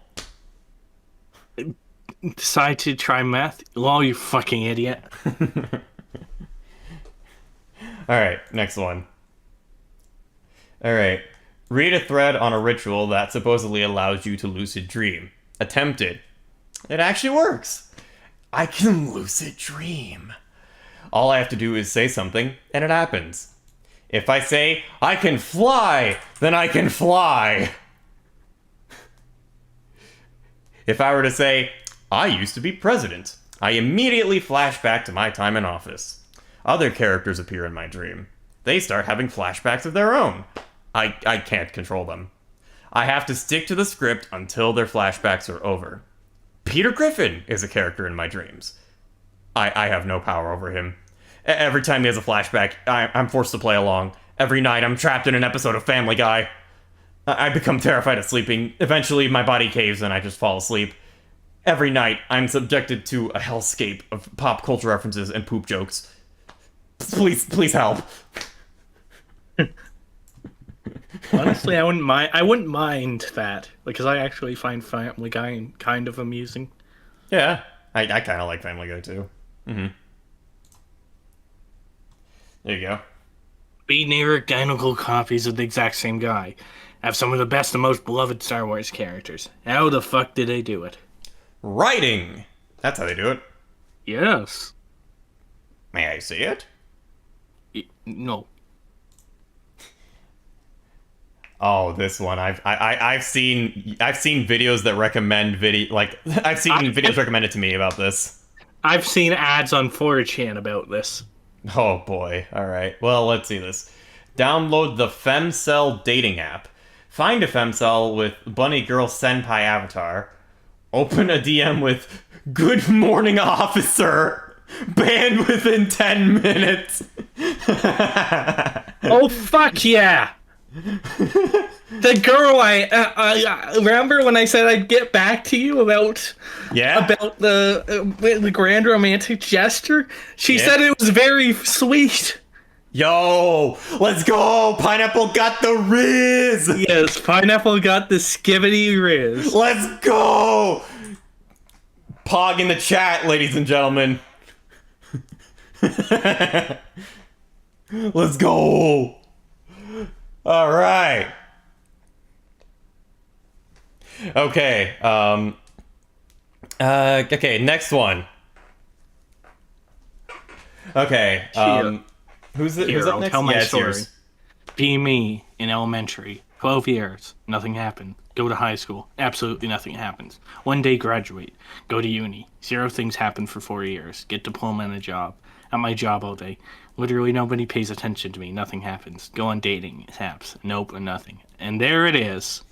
Decide to try meth? Lol, you fucking idiot. Alright, next one. Alright. Read a thread on a ritual that supposedly allows you to lucid dream. Attempt it. It actually works. I can lucid dream. All I have to do is say something, and it happens. If I say, I can fly, then I can fly. If I were to say, I used to be president, I immediately flash back to my time in office. Other characters appear in my dream. They start having flashbacks of their own. I can't control them. I have to stick to the script until their flashbacks are over. Peter Griffin is a character in my dreams. I have no power over him. Every time he has a flashback, I'm forced to play along. Every night, I'm trapped in an episode of Family Guy. I become terrified of sleeping. Eventually, my body caves and I just fall asleep. Every night, I'm subjected to a hellscape of pop culture references and poop jokes. Please help. Honestly, I wouldn't mind that, because I actually find Family Guy kind of amusing. Yeah, I kind of like Family Guy too. Mm-hmm. There you go. Be near identical copies of the exact same guy. Have some of the best and most beloved Star Wars characters. How the fuck did they do it? Writing! That's how they do it. Yes. May I see it? No. Oh, this one. I've seen videos that recommend I've seen videos recommended to me about this. I've seen ads on 4chan about this. Oh boy. Alright. Well, let's see this. Download the Femcell dating app. Find a Femcell with Bunny Girl Senpai avatar. Open a DM with Good Morning Officer. Banned within 10 minutes. Oh fuck yeah! The girl I remember when I said I'd get back to you about the grand romantic gesture. She said it was very sweet. Yo, let's go! Pineapple got the Riz! Yes, Pineapple got the skibbity Riz. Let's go! Pog in the chat, ladies and gentlemen. Let's go! Alright. Okay, okay, next one. Okay, who's up I'll next? tell my it's story. yours. Be me in elementary. 12 years. Nothing happened. Go to high school. Absolutely nothing happens. One day graduate. Go to uni. 0 things happen for 4 years. Get diploma and a job. At my job all day. Literally nobody pays attention to me. Nothing happens. Go on dating apps. Nope, nothing. And there it is.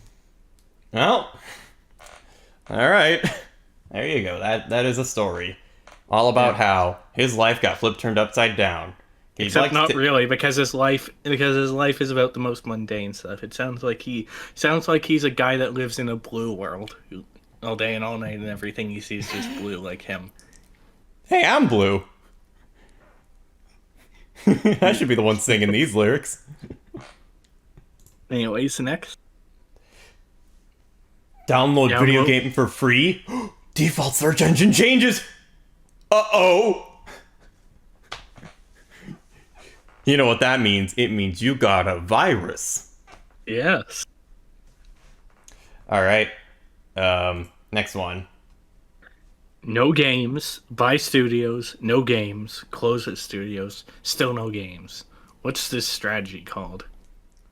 Well, alright. There you go. That is a story. All about how his life got flipped turned upside down. Except not really, because his life is about the most mundane stuff. It sounds like he's a guy that lives in a blue world all day and all night, and everything he sees is blue like him. Hey, I'm blue. I should be the one singing these lyrics. Anyways, next. Download video game for free? Default search engine changes! Uh-oh! You know what that means? It means you got a virus. Yes. Alright. Next one. No games. Buy studios. No games. Close at studios. Still no games. What's this strategy called?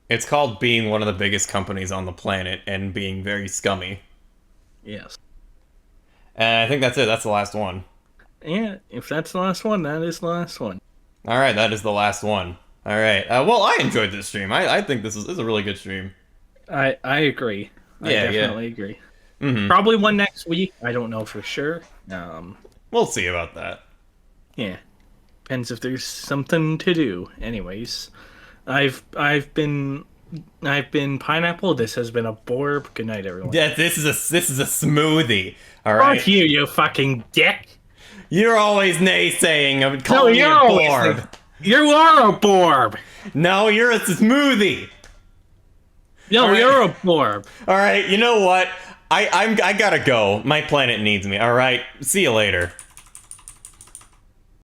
It's called being one of the biggest companies on the planet and being very scummy. Yes. I think that's it. That's the last one. Yeah, if that's the last one, that is the last one. Alright, that is the last one. Alright. Well, I enjoyed this stream. I think this is a really good stream. I agree. I definitely agree. Mm-hmm. Probably one next week. I don't know for sure. We'll see about that. Yeah. Depends if there's something to do. Anyways, I've been Pineapple. This has been a Borb. Good night, everyone. Yeah, this is a smoothie. All right. Fuck you, you fucking dick. You're always naysaying. I'm calling you a Borb. You are a Borb. No, you're a smoothie. No, you're a Borb. All right. You know what? I gotta go. My planet needs me. All right. See you later.